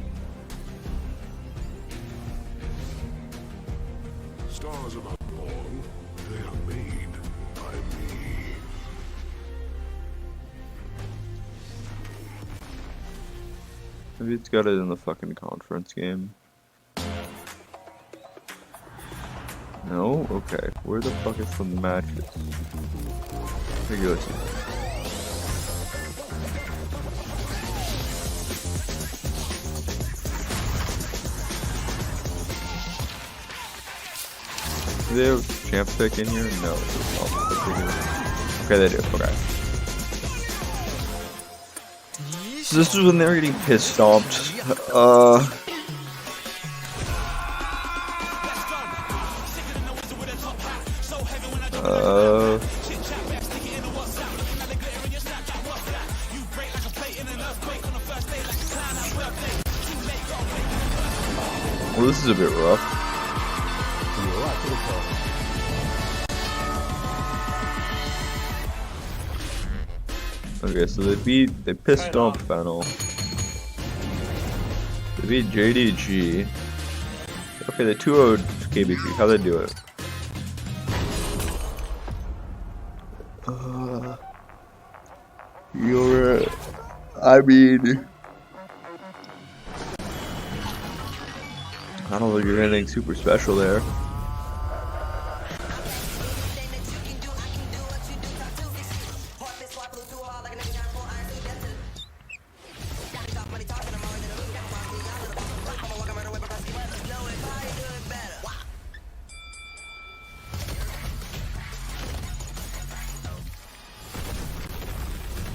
Stars are not born, they are made by me. Maybe it's got it in the fucking conference game. No? Okay. Where the fuck is the matches? Regular season. Do they have champ pick in here? No. Okay, they do. Okay. So this is when they were getting piss stomped. Well, this is a bit rough. Okay, so they pissed stomped Fennel. They beat JDG. Okay, they 2-0'd KBG. How'd they do it? I mean, I don't think there's anything super special there.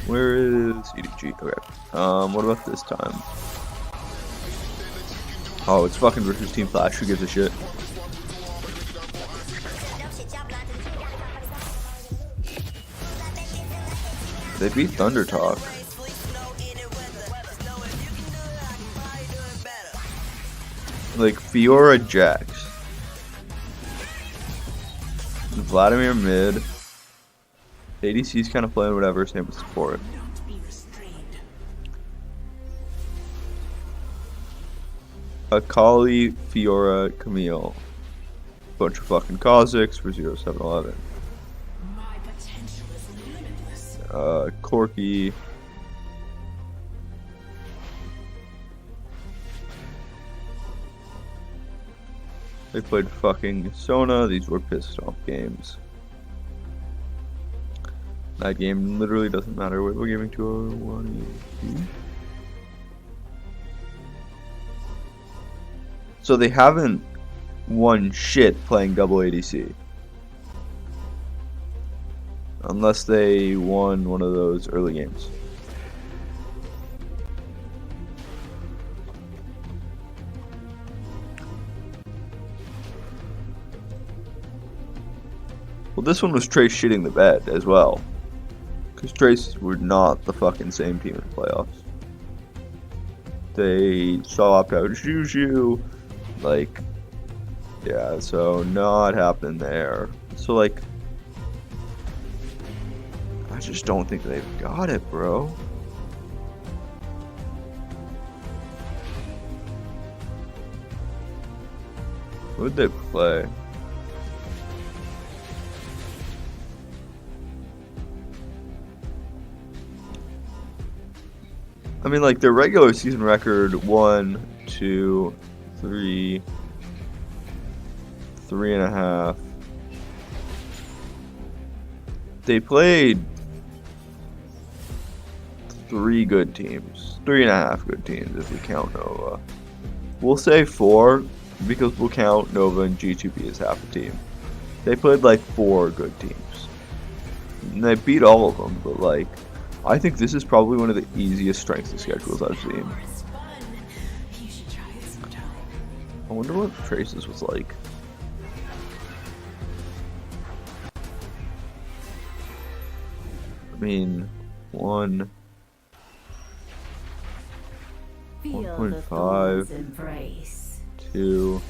Where is EDG? Okay. What about this time? Oh, it's fucking versus Team Flash. Who gives a shit? They beat Thunder Talk. Like Fiora Jax. Vladimir mid. ADC's kind of playing whatever, same with support. Akali, Fiora, Camille. Bunch of fucking Kha'Zix for 0711. Corki. They played fucking Sona. These were pissed off games. That game literally doesn't matter. We're giving 201. So they haven't won shit playing double ADC. Unless they won one of those early games. Well, this one was Trace shitting the bed as well. Because Trace were not the fucking same team in the playoffs. They swapped out Juju. Like, yeah, so not happening there. So, like, I just don't think they've got it, bro. Who'd they play? I mean, like, their regular season record, 1, 2, 3, 3.5. They played 3 good teams. 3.5 good teams if we count Nova. We'll say 4 because we'll count Nova and G2B as half a team. They played like 4 good teams. And they beat all of them, but like, I think this is probably one of the easiest strengths of schedules I've seen. I wonder what Trace's was like. I mean, 1, 1.5, 2,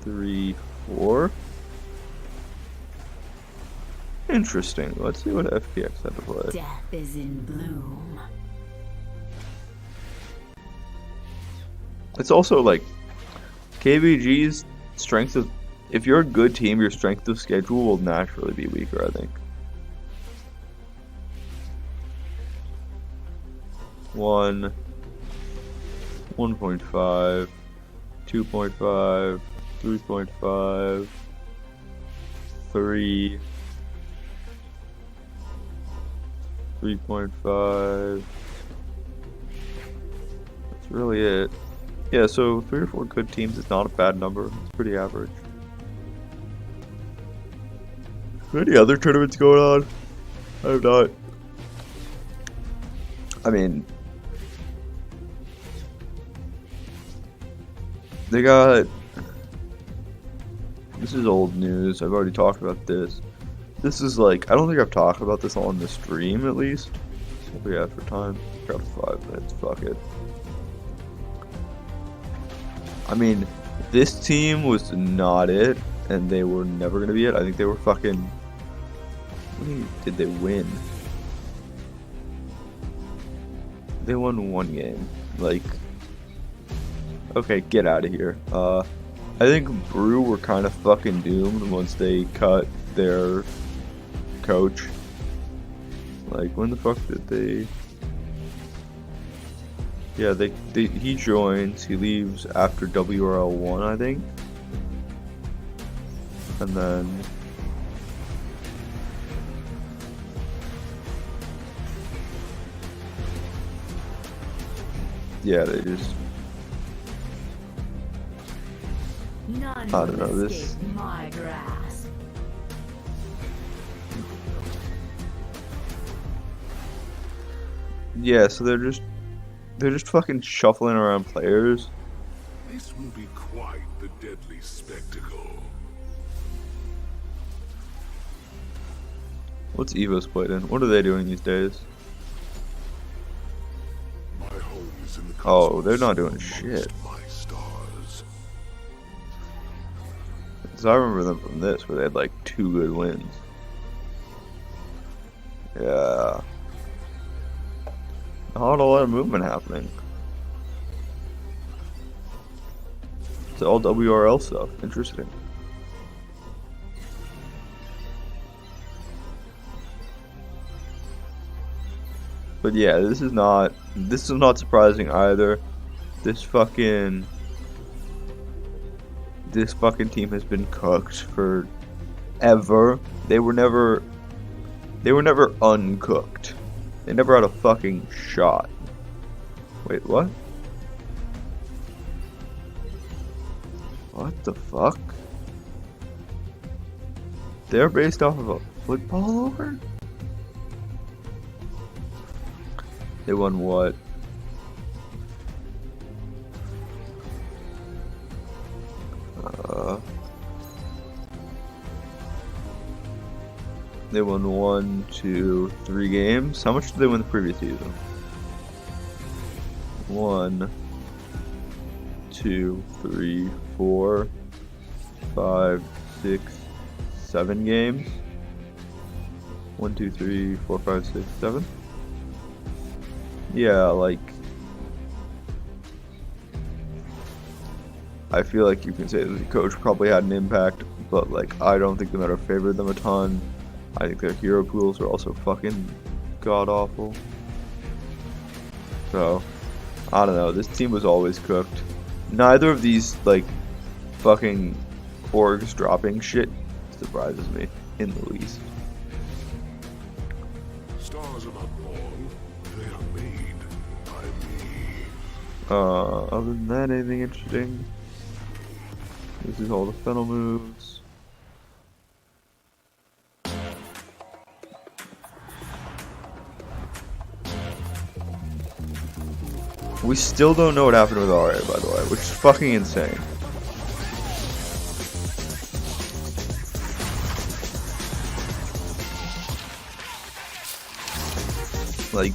3, 4. Interesting. Let's see what FPX had to play. Death is in bloom. It's also like KBG's strength of, if you're a good team, your strength of schedule will naturally be weaker, I think. 1, 1.5, 2.5, 3.5, 3, 3.5. That's really it. Yeah, so 3 or 4 good teams is not a bad number. It's pretty average. Any other tournaments going on? I have not. I mean, they got, this is old news. I've already talked about this. This is like, I don't think I've talked about this on the stream at least. What we have for time? Got 5 minutes. Fuck it. I mean, this team was not it, and they were never gonna be it. I think they were fucking. How many did they win? They won 1 game. Like, okay, get out of here. I think Brew were kind of fucking doomed once they cut their coach. Like, when the fuck did they? Yeah, he joins. He leaves after WRL1, I think, and then yeah, they just. I don't know this. My grasp. Yeah, so they're just fucking shuffling around players. This will be quite the deadly spectacle. What's Evo's played in? What are they doing these days? My home is in the Oh, they're not doing amongst shit. my stars. Because I remember them from this, where they had like 2 good wins. Yeah. Not a lot of movement happening. It's all WRL stuff. Interesting. But yeah, this is not surprising either. This fucking team has been cooked for ever. They were never uncooked. They never had a fucking shot. Wait, what? What the fuck? They're based off of a football over? They won what? They won 1, 2, 3 games. How much did they win the previous season? 1, 2, 3, 4, 5, 6, 7 games. 1, 2, 3, 4, 5, 6, 7. Yeah, like, I feel like you can say that the coach probably had an impact, but like, I don't think the Meta favored them a ton. I think their hero pools are also fucking god awful. So, I don't know. This team was always cooked. Neither of these like fucking orgs dropping shit surprises me in the least. Stars are not born, they are made by me. Other than that, anything interesting? This is all the funnel moves. We still don't know what happened with RA, by the way, which is fucking insane. Like,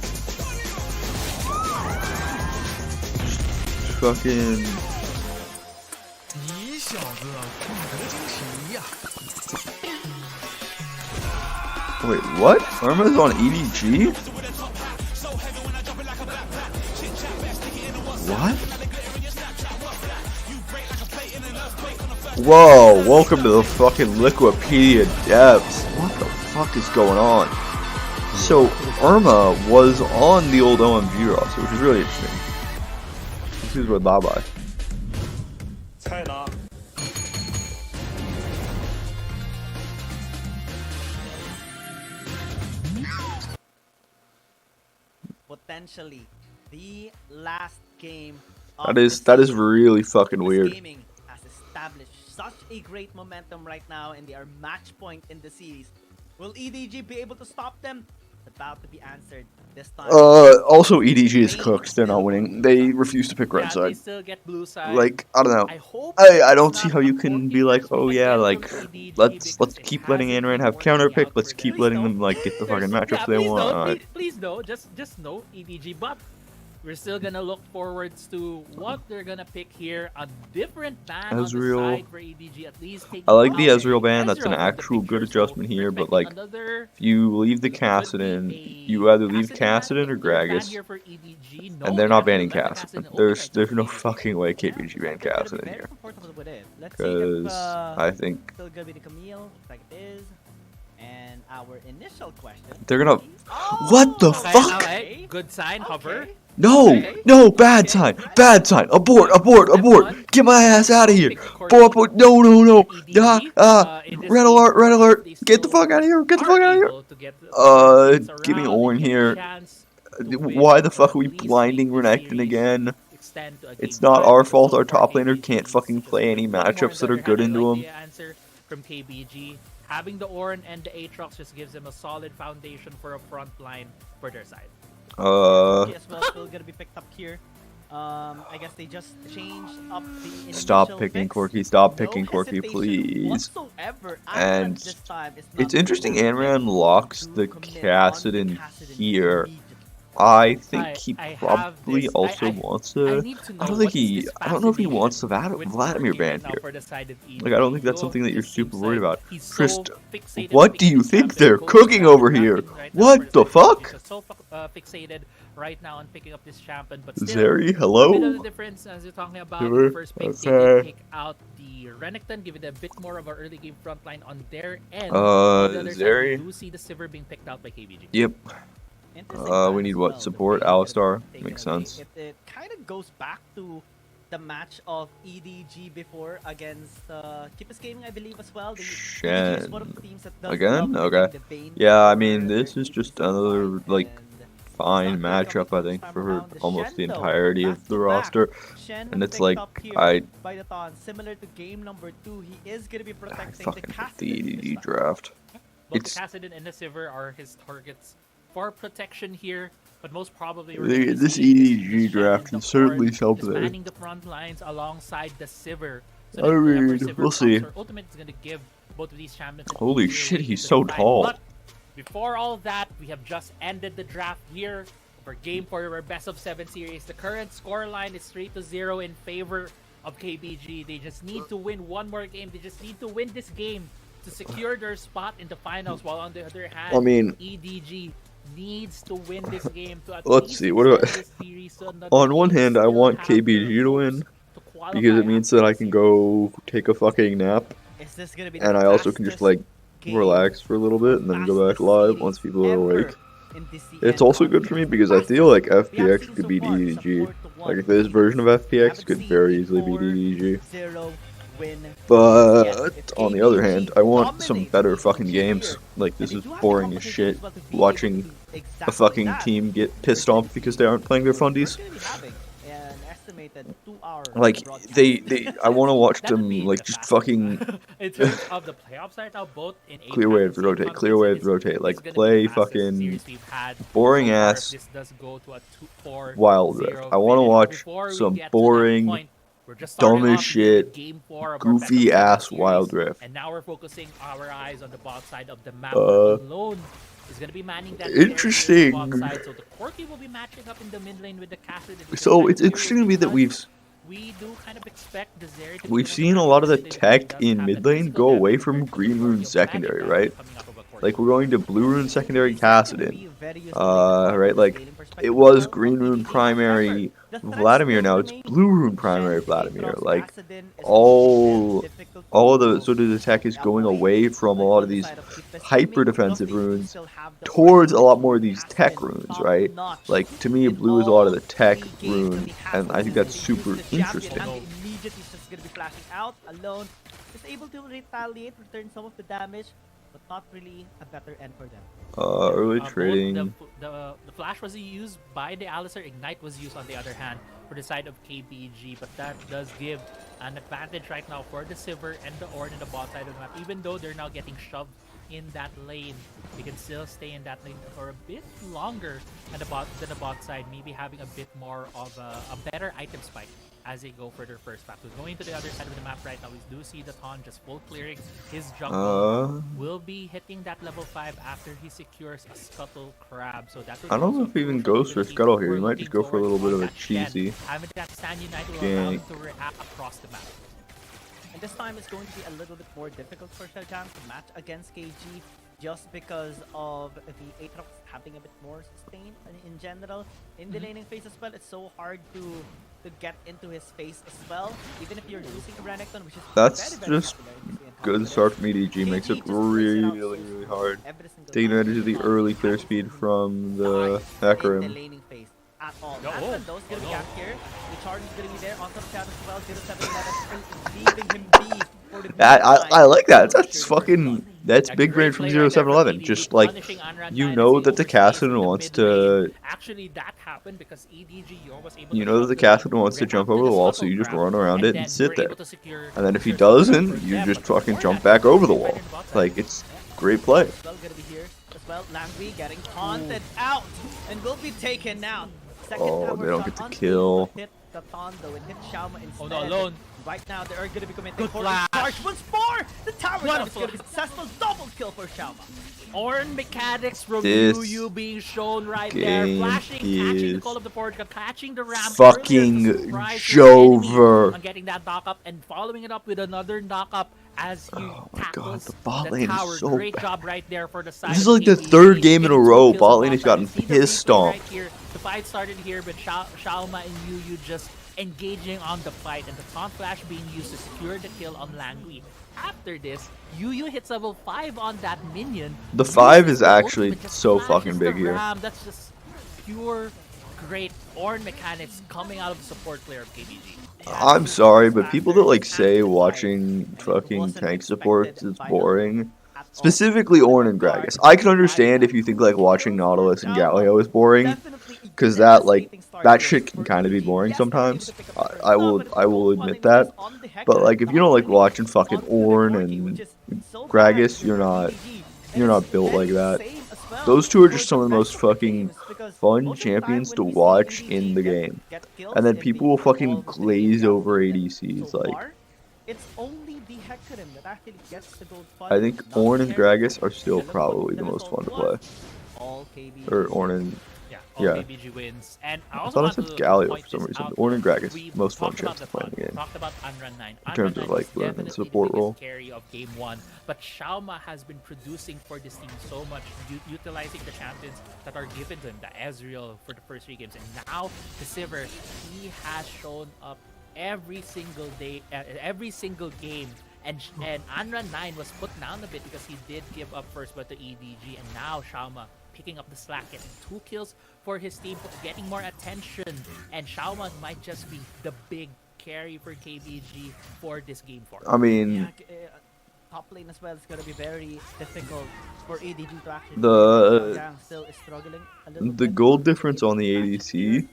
fucking. Wait, what? Irma's on EDG? What? Whoa, welcome to the fucking Liquipedia depths. What the fuck is going on? So, Irma was on the old OMG roster, which is really interesting. This is with Bye-Bye. Potentially the last game. That is really fucking weird. Gaming has established such a great momentum right now, and they are match point in the series. Will EDG be able to stop them? It's about to be answered this time. Also EDG is cooked. They're not winning. They refuse to pick red They side. still get blue side. Like, I don't know. I don't see how you can be like, oh yeah, like, let's keep letting Anran have counter pick. Let's keep letting them like get the fucking matchups they want. Please no, just no EDG, but we're still gonna look forwards to what they're gonna pick here. A different ban on the side for EDG, at least. I like the Ezreal ban. That's an actual good adjustment here. But like, if you leave the Kassadin, you either leave Kassadin or Gragas, and they're not banning Kassadin. There's no fucking way KBG ban Kassadin here. Because I think still gonna be the Camille, like it is. And our initial question. They're gonna. What the fuck? Good sign, hover. No, bad sign, abort, get my ass out of here. No. Red alert, get the fuck out of here, give me Ornn here. Why the fuck are we blinding Renekton again? It's not our fault our top laner can't fucking play any matchups that are good into him. From KBG, having the Ornn and the Aatrox just gives them a solid foundation for a front line for their side. As well, still gonna be picked up here. I guess they just changed up the Stop picking Corki, please. And it's interesting Anran locks the Kassadin here. I think he probably also wants to. I don't know if he wants the Vladimir ban here. Like, I don't think that's something that you're super worried about. Trist, what do you think they're cooking over here? What the fuck? Fixated right now on picking up this champion, but still, Zeri, hello? a bit of the difference as you're talking about. The first pick, they did pick out the Renekton, give it a bit more of an early game front line on their end. On the other Zeri. side, we do see the Sivir being picked out by KBG. Yep. We need what? Support? Alistar? Makes sense. It kind of goes back to the match of EDG before against Keepers Gaming, I believe, as well. Shen. Again? Okay. Yeah, I mean, this is just another, like, fine matchup, I think, for almost the entirety of the roster. And it's like, by the Thon, similar to game number 2, he is gonna be I protecting fucking hate the Kassadin EDG draft. Both It's the Kassadin and the Sivir are his targets for protection here, but most probably this EDG draft is certainly something. manning the front lines alongside the Sivir. So I mean, we'll see. Ultimate is going to give both of these champions. Holy shit, he's so tall. But before all that, we have just ended the draft here for game 4 of our best of 7 series. The current scoreline is 3-0 in favor of KBG. They just need to win one more game. They just need to win this game to secure their spot in the finals. While on the other hand, I mean, EDG needs to win this game to at let's least see. What do extend this series so that on they one hand, I still want have KBG their to hopes win to qualify because it means that I can go take a fucking nap, Is this gonna be and I also can just like relax for a little bit and then go back live once people are awake. It's also good for me because I feel like FPX could beat EDG. Like this version of FPX could very easily beat EDG. But on the other hand, I want some better fucking games. Like this is boring as shit. Watching a fucking team get pissed off because they aren't playing their fundies. Like I want to watch them like just fucking in terms of the playoffs right now, both in clear waves, rotate, clear waves, rotate. Like play fucking boring ass Wild Rift. I want to watch some boring, dumb as shit, goofy ass Wild Rift. And now we're focusing our eyes on the bot side of the map. Alone is going to be manning that interesting. bot side, so the Corky will be matching up in the mid lane with the Kassadin. So it's interesting to me that we do kind of expect the Zeri to we've seen a lot of the tech in mid lane go away from Green Rune secondary, right? Like we're going to Blue Rune secondary Kassadin, right? Like it was Green Rune primary Vladimir, now it's Blue Rune primary Vladimir. Like all of the sort of the tech is going away from a lot of these hyper defensive runes towards a lot more of these tech runes, right? Like to me, blue is a lot of the tech rune, and I think that's super interesting. Immediately just gonna be flashing out alone. Is able to retaliate, return some of the damage, but not really a better end for them. Early trading. The flash was used by the Alistar. Ignite was used on the other hand for the side of KBG, but that does give an advantage right now for the Sivir and the Ornn in the bot side of the map. Even though they're now getting shoved in that lane, they can still stay in that lane for a bit longer than the bot side, maybe having a bit more of a better item spike as they go for their first map. So going to the other side of the map right now, we do see the Thon just full clearing his jungle. Will be hitting that level 5 after he secures a Scuttle Crab. So that I don't know if he even goes for Scuttle here. He might just go for a little bit of a cheesy having that Stand United will allow him to react across the map. And this time it's going to be a little bit more difficult for Sheljan to match against KG, just because of the Aatrox having a bit more sustain in general. In the laning phase as well, it's so hard to get into his face as well, even if you're using a Renekton, which is that's very just good start from EDG, makes it really hard. Taking advantage of the early clear speed from the Hecarim. In the laning phase at all. Aspendo's gonna be out here. The charge is gonna be there on top of Shadow as well. 0-7-11 leaving him be for the I like that. That's fucking, that's big brain from 0-7-11. Just like, you know that the Kassadin wants to, actually that happened because EDG was able you know that the Kassadin wants to jump over the wall, so you just run around it and sit there. And then if he doesn't, you just fucking jump back over the wall. Like, it's great play. Langui getting taunted out and will be taken out. Oh, they don't get to kill. Hit the Thon though and hit Xiaoma instead. Oh no, alone. Right now they are going to be committing for flash. charge once more. The tower is going to be successful. Double kill for Xiaoma. Ornn mechanics from Yu being shown right there. Flashing, catching the call of the Forge, catching the ramp. Fucking Jover. On getting that knock up and following it up with another knock up as he tackles the bot lane tower. is so Great bad. job right there for the side. This is like the third game in a row bot lane has gotten pissed off. Right here. The fight started here, but Xiaoma and Yu just engaging on the fight, and the taunt flash being used to secure the kill on Langui. After this, Yu hits level 5 on that minion. The 5 is actually so fucking big here. That's just pure great Ornn mechanics coming out of the support player of KBG. I'm sorry, but people that like say watching fucking tank supports is boring, Specifically Ornn and Gragas. I can understand if you think like watching Nautilus and Galio is boring, because that shit can kind of be boring sometimes. I will admit that. But like if you don't like watching fucking Ornn and Gragas, you're not built like that. Those two are just some of the most fucking fun champions to watch in the game. And then people will fucking glaze over ADCs. Like, it's only the Hecarim that actually gets the gold I think Ornn and Gragas are still probably the most fun to play. Or Ornn and yeah. KBG wins. And I I also thought I want said to Galio point for some this reason. out. Ornn and Gragas, We most fun talked about champs to the play in fun. the game. Talked about Unrun 9. In terms of like learning definitely support the role. biggest carry of game 1, but Xiaoma has been producing for this team so much, utilizing the champions that are given to him, the Ezreal for the first 3 games, and now the Sivir. He has shown up every single day, every single game. And Unrun 9 was put down a bit because he did give up first blood to EDG, and now Xiaoma picking up the slack, getting 2 kills for his team, getting more attention, and Xiaoma might just be the big carry for KBG for this game 4. I mean, top lane as well is gonna be very difficult for EDG to actually. Still is struggling a little the bit. gold difference on the ADC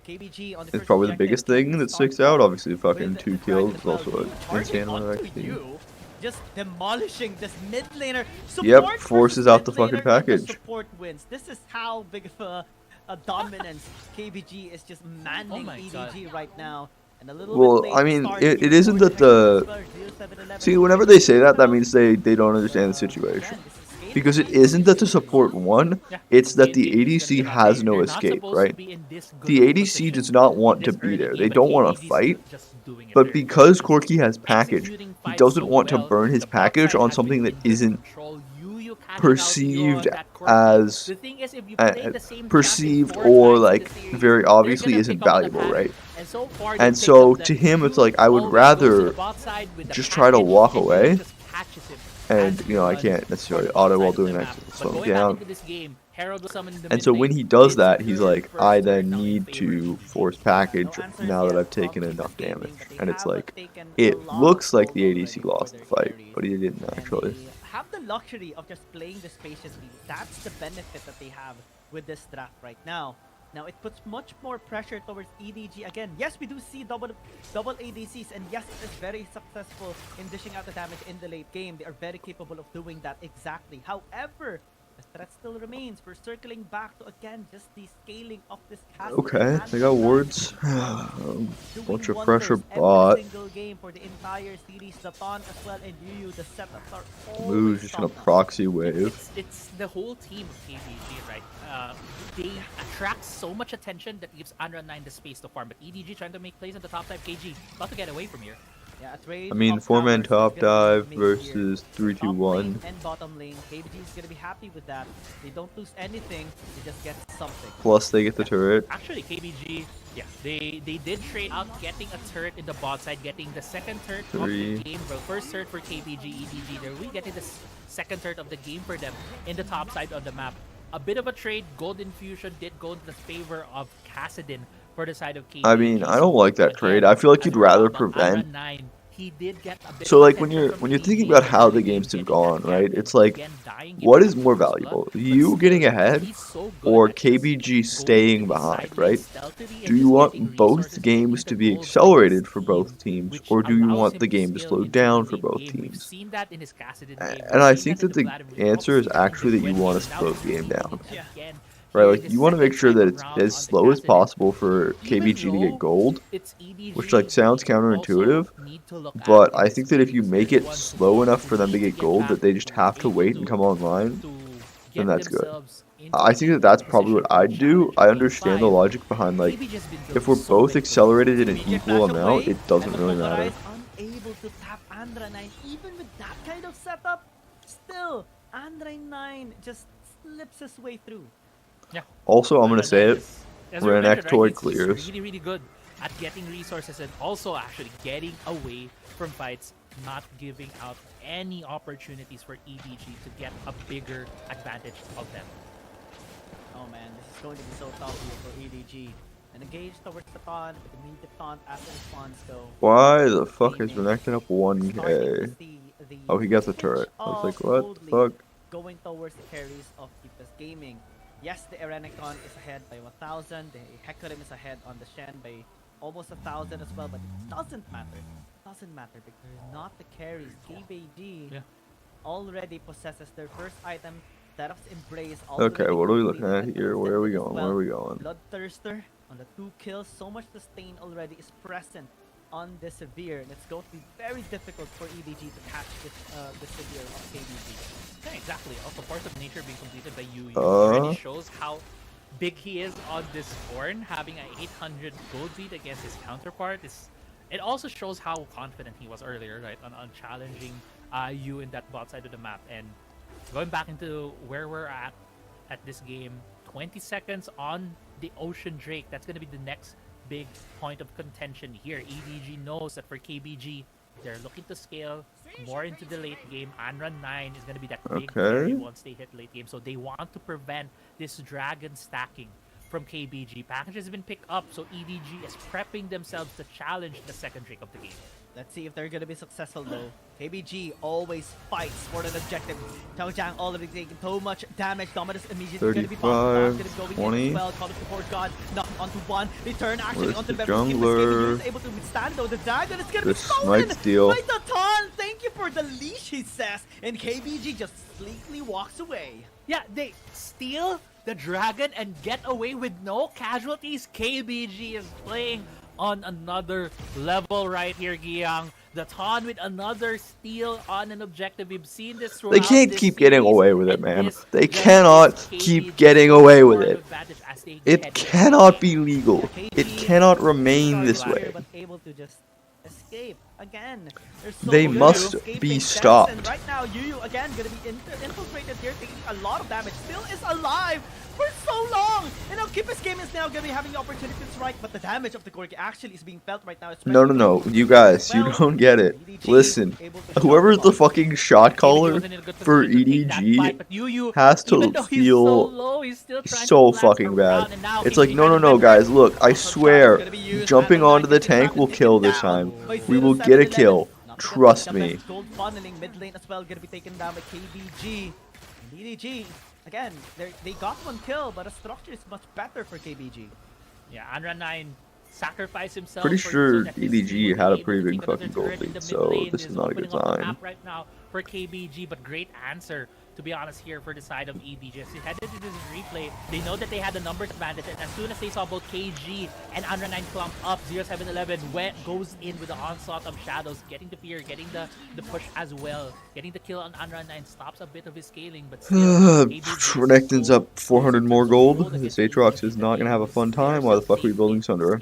KBG on the is first probably the objective, biggest thing that keeps sticks on out. top Obviously, fucking with 2 the kills Dragon is as well, also doing an target insane amount of onto XP. you, just demolishing this mid laner. Yep, Support forces versus out the mid fucking laner, and the package. Support wins. This is how big of a dominance KBG is just manning EDG right now. And a little Well, bit I late mean, start it here isn't for that the... Hecarim as well. 0711 See, whenever they say that, that means they don't understand the situation. Because it isn't that the support won, it's that the ADC has no escape, right? The ADC does not want to be there. They don't want to fight. But because Corki has package, he doesn't want to burn his package on something that isn't perceived as perceived or like very obviously isn't valuable, right? And so to him it's like I would rather just try to walk away, and you know I can't necessarily auto while doing that, slow him down. And so when he does that, he's like, I then need to force package now that I've taken enough damage. And it's like, it looks like the ADC lost the fight, but he didn't actually. Have the luxury of just playing this patiently. That's the benefit that they have with this draft right now. Now it puts much more pressure towards EDG again. Yes, we do see double ADCs, and yes, it is very successful in dishing out the damage in the late game. They are very capable of doing that exactly. However, the threat still remains. We're circling back to again just the scaling of this castle. Okay, they got wards. Bunch of pressure bot. Single game for the entire series. Zatan as well and Yu, the setups are all Moo's just gonna proxy wave. It's the whole team of KBG, right? They attract so much attention that gives Unrun 9 the space to farm, but EDG trying to make plays on the top side. KG about to get away from here. Yeah, a trade I mean, of 4-man towers top is gonna dive be made here. versus Top 3-2-1. lane and bottom lane. KBG is gonna be happy with that. They don't lose anything. They just get something. Plus they get the turret. Actually, KBG, yeah, they did trade out getting a turret in the bot side, getting the second turret of the game. Well, first turret for KBG, EDG. They're really getting the second turret of the game for them in the top side of the map. A bit of a trade. Gold Infusion did go in the favor of Kassadin for the side of KBG. I mean, I don't like that trade. I feel like you'd rather prevent. He did get a bit So like of when attention you're from thinking EDG, about how the getting games have that gone, gap, right? It's like, again, dying, what giving is more first blood, valuable? but You still, getting ahead, he's so good or at just KBG going staying to the behind, side right? stealthily and Do just you getting want both resources, games getting to the be gold for accelerated his for team, both teams, which or do you allows want him the to game to scale slow into the down for late both game. We've teams? seen that in his Kassadin game. And I We've seen think that that in the Vladimir. answer is We've seen actually that you when want he to slow now the game down. again. Right, It like is you want to second make sure time that it's around as on the slow as Kassadin. possible for Even KBG to though get gold, it's EDG, which like sounds we also counterintuitive, need to look at but in I this think that if you because make they're it the ones slow enough for them to who need get gold back, that they just who have to able wait and come online, to then get that's good. themselves into I think that that's probably what I'd do. I understand the logic behind like, KBG has been if we're building so both many players. accelerated in an Immediate equal dash amount, away, it doesn't and really the Kokora matter. is unable to tap Andra 9. Even with that kind of setup, still, Andra 9 just slips his way through. Yeah. Also, I'm gonna say it. As we mentioned, Renektoid he's clears. really, really good at getting resources and also actually getting away from fights, not giving out any opportunities for EDG to get a bigger advantage of them. Oh man, this is going to be so tough here for EDG. And engage towards the taunt, with the taunt as a response though. Why the fuck is Renekton up Starting to 1k? see the Oh, he gets a turret. I was like, what the fuck? Going towards the carries of Keepers Gaming. Yes, the Erenicon is ahead by 1,000. The Hecarim is ahead on the Shen by almost 1,000 as well. But it doesn't matter. It doesn't matter because not the carries. KBG already possesses their first item. Seraph's Embrace. Okay, what are we looking at here? Where are we going? Where are we going? Bloodthirster on the 2 kills. So much sustain already is present on the Severe, and it's going to be very difficult for EDG to catch this the Severe of KBG. Yeah, exactly. Also, Force of Nature being completed by Yu already shows how big he is on this Thorn, having an 800 gold lead against his counterpart. It also shows how confident he was earlier, right, on challenging Yu in that bot side of the map. And going back into where we're at this game, 20 seconds on the Ocean Drake. That's going to be the next big point of contention here. EDG knows that for KBG, they're looking to scale more into the late game. Anran 9 is going to be that big carry once they hit late game. So they want to prevent this dragon stacking from KBG. Packages have been picked up, so EDG is prepping themselves to challenge the second Drake of the game. Let's see if they're going to be successful though. KBG always fights for an objective. Chao Jiang already taking so much damage. Dominus immediately going to be popped. 20. Well, Call of Support God knocking onto one. They turn actually Where's onto the the jungler? Able to withstand though. The dragon is going to be This stolen might steal. by the Ton. Thank you for the leash, he says. And KBG just sleekly walks away. Yeah, they steal the dragon and get away with no casualties. KBG is playing on another level right here, Giang. The Ton with another steal on an objective. We've seen this throughout. They can't this keep getting series, away with it, and man. this They just cannot gives keep KBG getting away with more it. advantage as they It head cannot be legal. It KBG cannot remain sorry, this Larry, way. But able to just escape again. They're so They good at must escaping be deaths, stopped. And right now, Yu again gonna be infiltrated here, taking a lot of damage. Still is alive for so long. And now Keepers Game is now gonna be having the opportunity to strike, but the damage of the Gorky actually is being felt right now. No. You guys, you don't get it. Listen, whoever's the fucking shot caller for EDG has to feel so fucking bad. It's like, no, guys, look, I swear, jumping onto the tank will kill this time. We will get a kill. Trust me. Gold funneling mid lane as well, gonna be taken down by KBG. And EDG, again, they got one kill, but the structure is much better for KBG. Yeah, Anran 9 sacrificed himself. Pretty sure so EDG had a pretty big fucking gold lead, so this is not a good sign. Right now for KBG, but great answer, to be honest, here for the side of EDG. As they headed to this replay, they know that they had the numbers advantage, and as soon as they saw both KG and Anran 9 clump up, 0711 goes in with the onslaught of shadows, getting the fear, getting the push as well, getting the kill on Anran 9 stops a bit of his scaling, but still, Renekton's up 400 more gold. This Aatrox is not gonna have a fun time. Why the fuck are we building Sundra?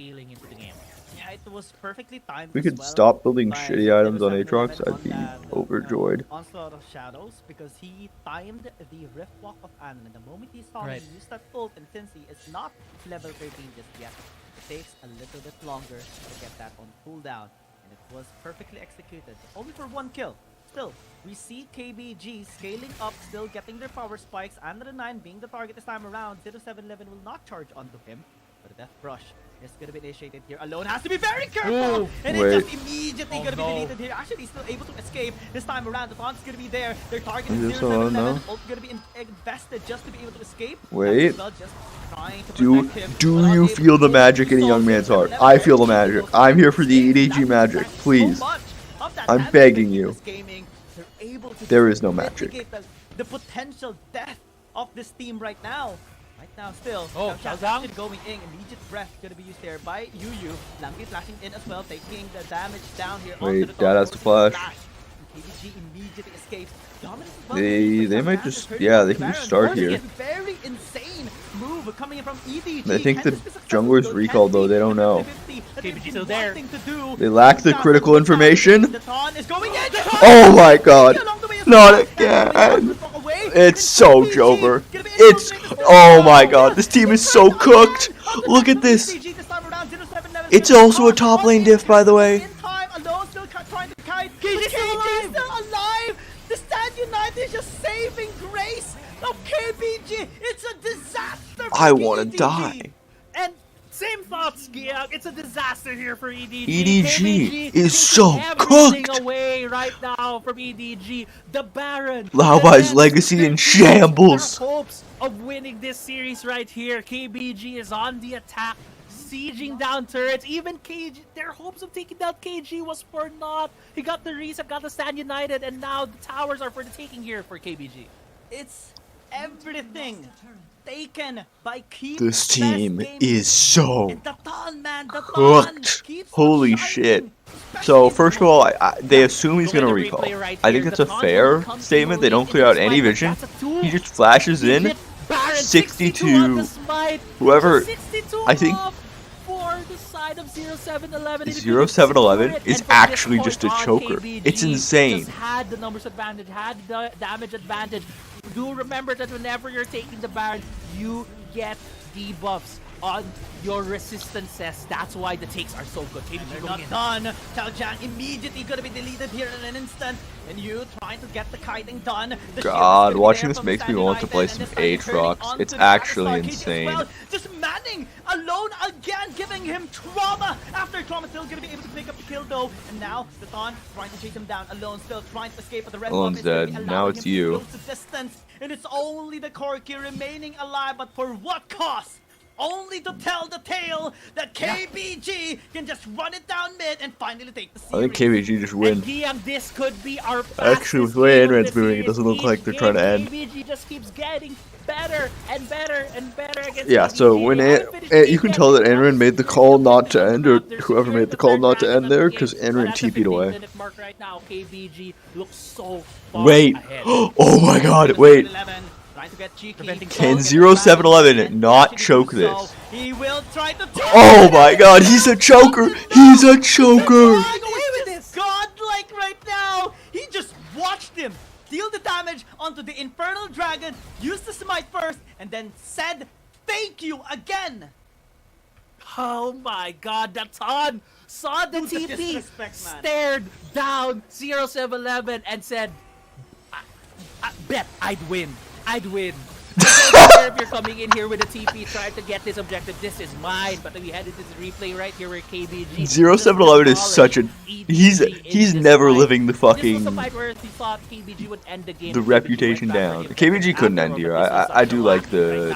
It was perfectly timed. If we could stop building shitty items on Aatrox, I'd be overjoyed. Onslaught of Shadows, because he timed the Rift Walk of Anna. The moment he saw him use that ult, and since he is not level 13 just yet, it takes a little bit longer to get that on cooldown. And it was perfectly executed, only for one kill. Still, we see KBG scaling up, still getting their power spikes. Anna 9 being the target this time around. 0711 will not charge onto him, but a Death Brush is going to be initiated here. Alone has to be very careful! Ooh, and it's just immediately going to be deleted here. Actually, he's still able to escape. This time around, the Taunt's going to be there. Their target is 0711. Ult going to be invested just to be able to escape. Wait. Well, just trying to Do protect him, you feel the magic in a young man's heart? I feel the magic. I'm here for the EDG magic. Please. I'm begging you. There is no magic. The potential death of this team right now. Right now, still. Chao Jiang going in. Immediate breath gonna be used there by Yu. Lampi flashing in as well, taking the damage down here. Wait, Dad has to flash. KBG immediately escapes. They might just, yeah, they can just start here. Very insane move coming in from EDG. I think the jungler's recalled though, they don't know. KBG still there. They lack the critical information. Oh my god. Not again. It's so Jover. It's, oh my god, this team is so cooked. Look at this. It's also a top lane diff, by the way. KBG still alive. The Stand United is just saving grace of KBG. It's a disaster. I want to die. And same thoughts, Giang. It's a disaster here for EDG. EDG is so cooked. Away replay right now from EDG. The Baron. Laoba's legacy in shambles. Hopes of winning this series right here. KBG is on the attack, sieging down turrets. Even KG, their hopes of taking down KG was for naught. He got the reset, got the stand united, and now the towers are for the taking here for KBG. It's everything taken by Keep. This team is so man, cooked. Holy shit. So first of all, they assume he's gonna recall. I think it's a fair statement. They don't clear out any vision. He just flashes in. 62. Whoever, I think. For the side of 0711. 0711 is actually just a choker. It's insane. Just had the numbers advantage, had the damage advantage. Do remember that whenever you're taking the Baron, you get debuffs on your resistances. That's why the takes are so good. They're not done. Chao Jiang immediately gonna be deleted here in an instant. And you trying to get the kiting done. God, watching this makes me want to play some Aatrox. It's actually insane. Well. Just Manning alone again, giving him trauma. After trauma, still gonna be able to pick up the kill though. And now the Thon trying to chase him down alone, still trying to escape. But the red Alone's dead. Now it's you. And it's only the Corki remaining alive, but for what cost? Only to tell the tale that KBG can just run it down mid and finally take the series. I think KBG just win. This could be our actually, with the way Enran's moving, it doesn't look like they're trying to end. KBG just keeps getting better and better and better against Yeah, so when you can tell that Enran made the call not to end, or whoever made the call not to end there, because Enran TP'd away. Right now, KBG looks so far wait, ahead. Oh my god, wait. Can 0711 not choke this? He will try to oh my god, he's a choker! He's a choker! Godlike right now! He just watched him deal the damage onto the Infernal Dragon, used the smite first, and then said thank you again! Oh my god, that Ton saw the TP, stared down 0711 and said, I bet I'd win. I'd win. I don't care if you're coming in here with a TP trying to get this objective. This is mine. But we headed to this replay right here where KBG. 0711 is such a. He's never living the fucking. This was a fight where he thought KBG would end the game. The reputation down. KBG couldn't end here. I do like the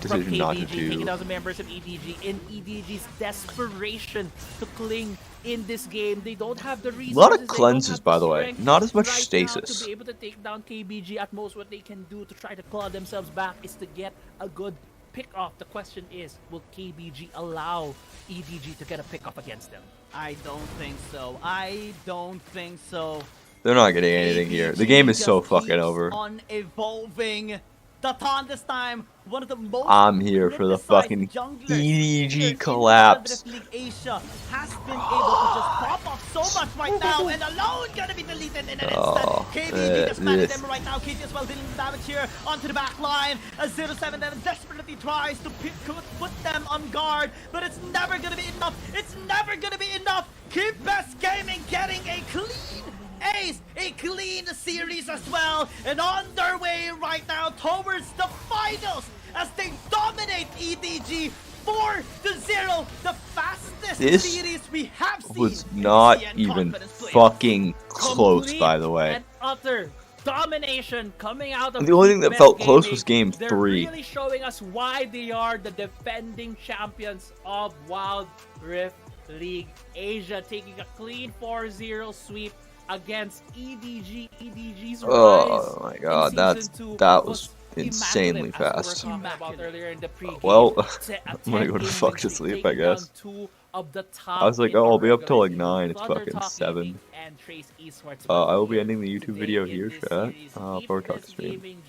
decision not to do. Taking out the members of EDG in EDG's desperation to cling in this game. They don't have the resources. A lot of cleanses, by the way. Not as much right stasis. To be able to take down KBG, at most what they can do to try to claw themselves back is to get a good pick off. The question is, will KBG allow EDG to get a pick off against them? I don't think so. I don't think so. They're not getting anything here. The game is so fucking over. On evolving. Datan this time, one of the most I'm here for the fucking EDG collapse. Asia has been able to just pop off so much right now, and alone gonna be deleted in an instant. KBG just managed them right now. KG as well dealing damage here onto the back line. As 07 then desperately tries to put them on guard, but it's never gonna be enough. It's never gonna be enough. Keep Best Gaming getting a clean ace, a clean series as well, and on their way right now towards the finals as they dominate EDG 4-0, the fastest series we have seen. Was not even fucking close, by the way. And utter domination coming out of the only thing that felt close was game 3. They're really showing us why they are the defending champions of Wild Rift League Asia, taking a clean 4-0 sweep against EDG. EDG's oh my god, that was insanely fast. Well, I'm gonna go to fuck to sleep, I guess. I was like, oh, I'll be up till like 9. It's fucking 7. I will be ending the YouTube video here, chat. I'll probably talk to stream.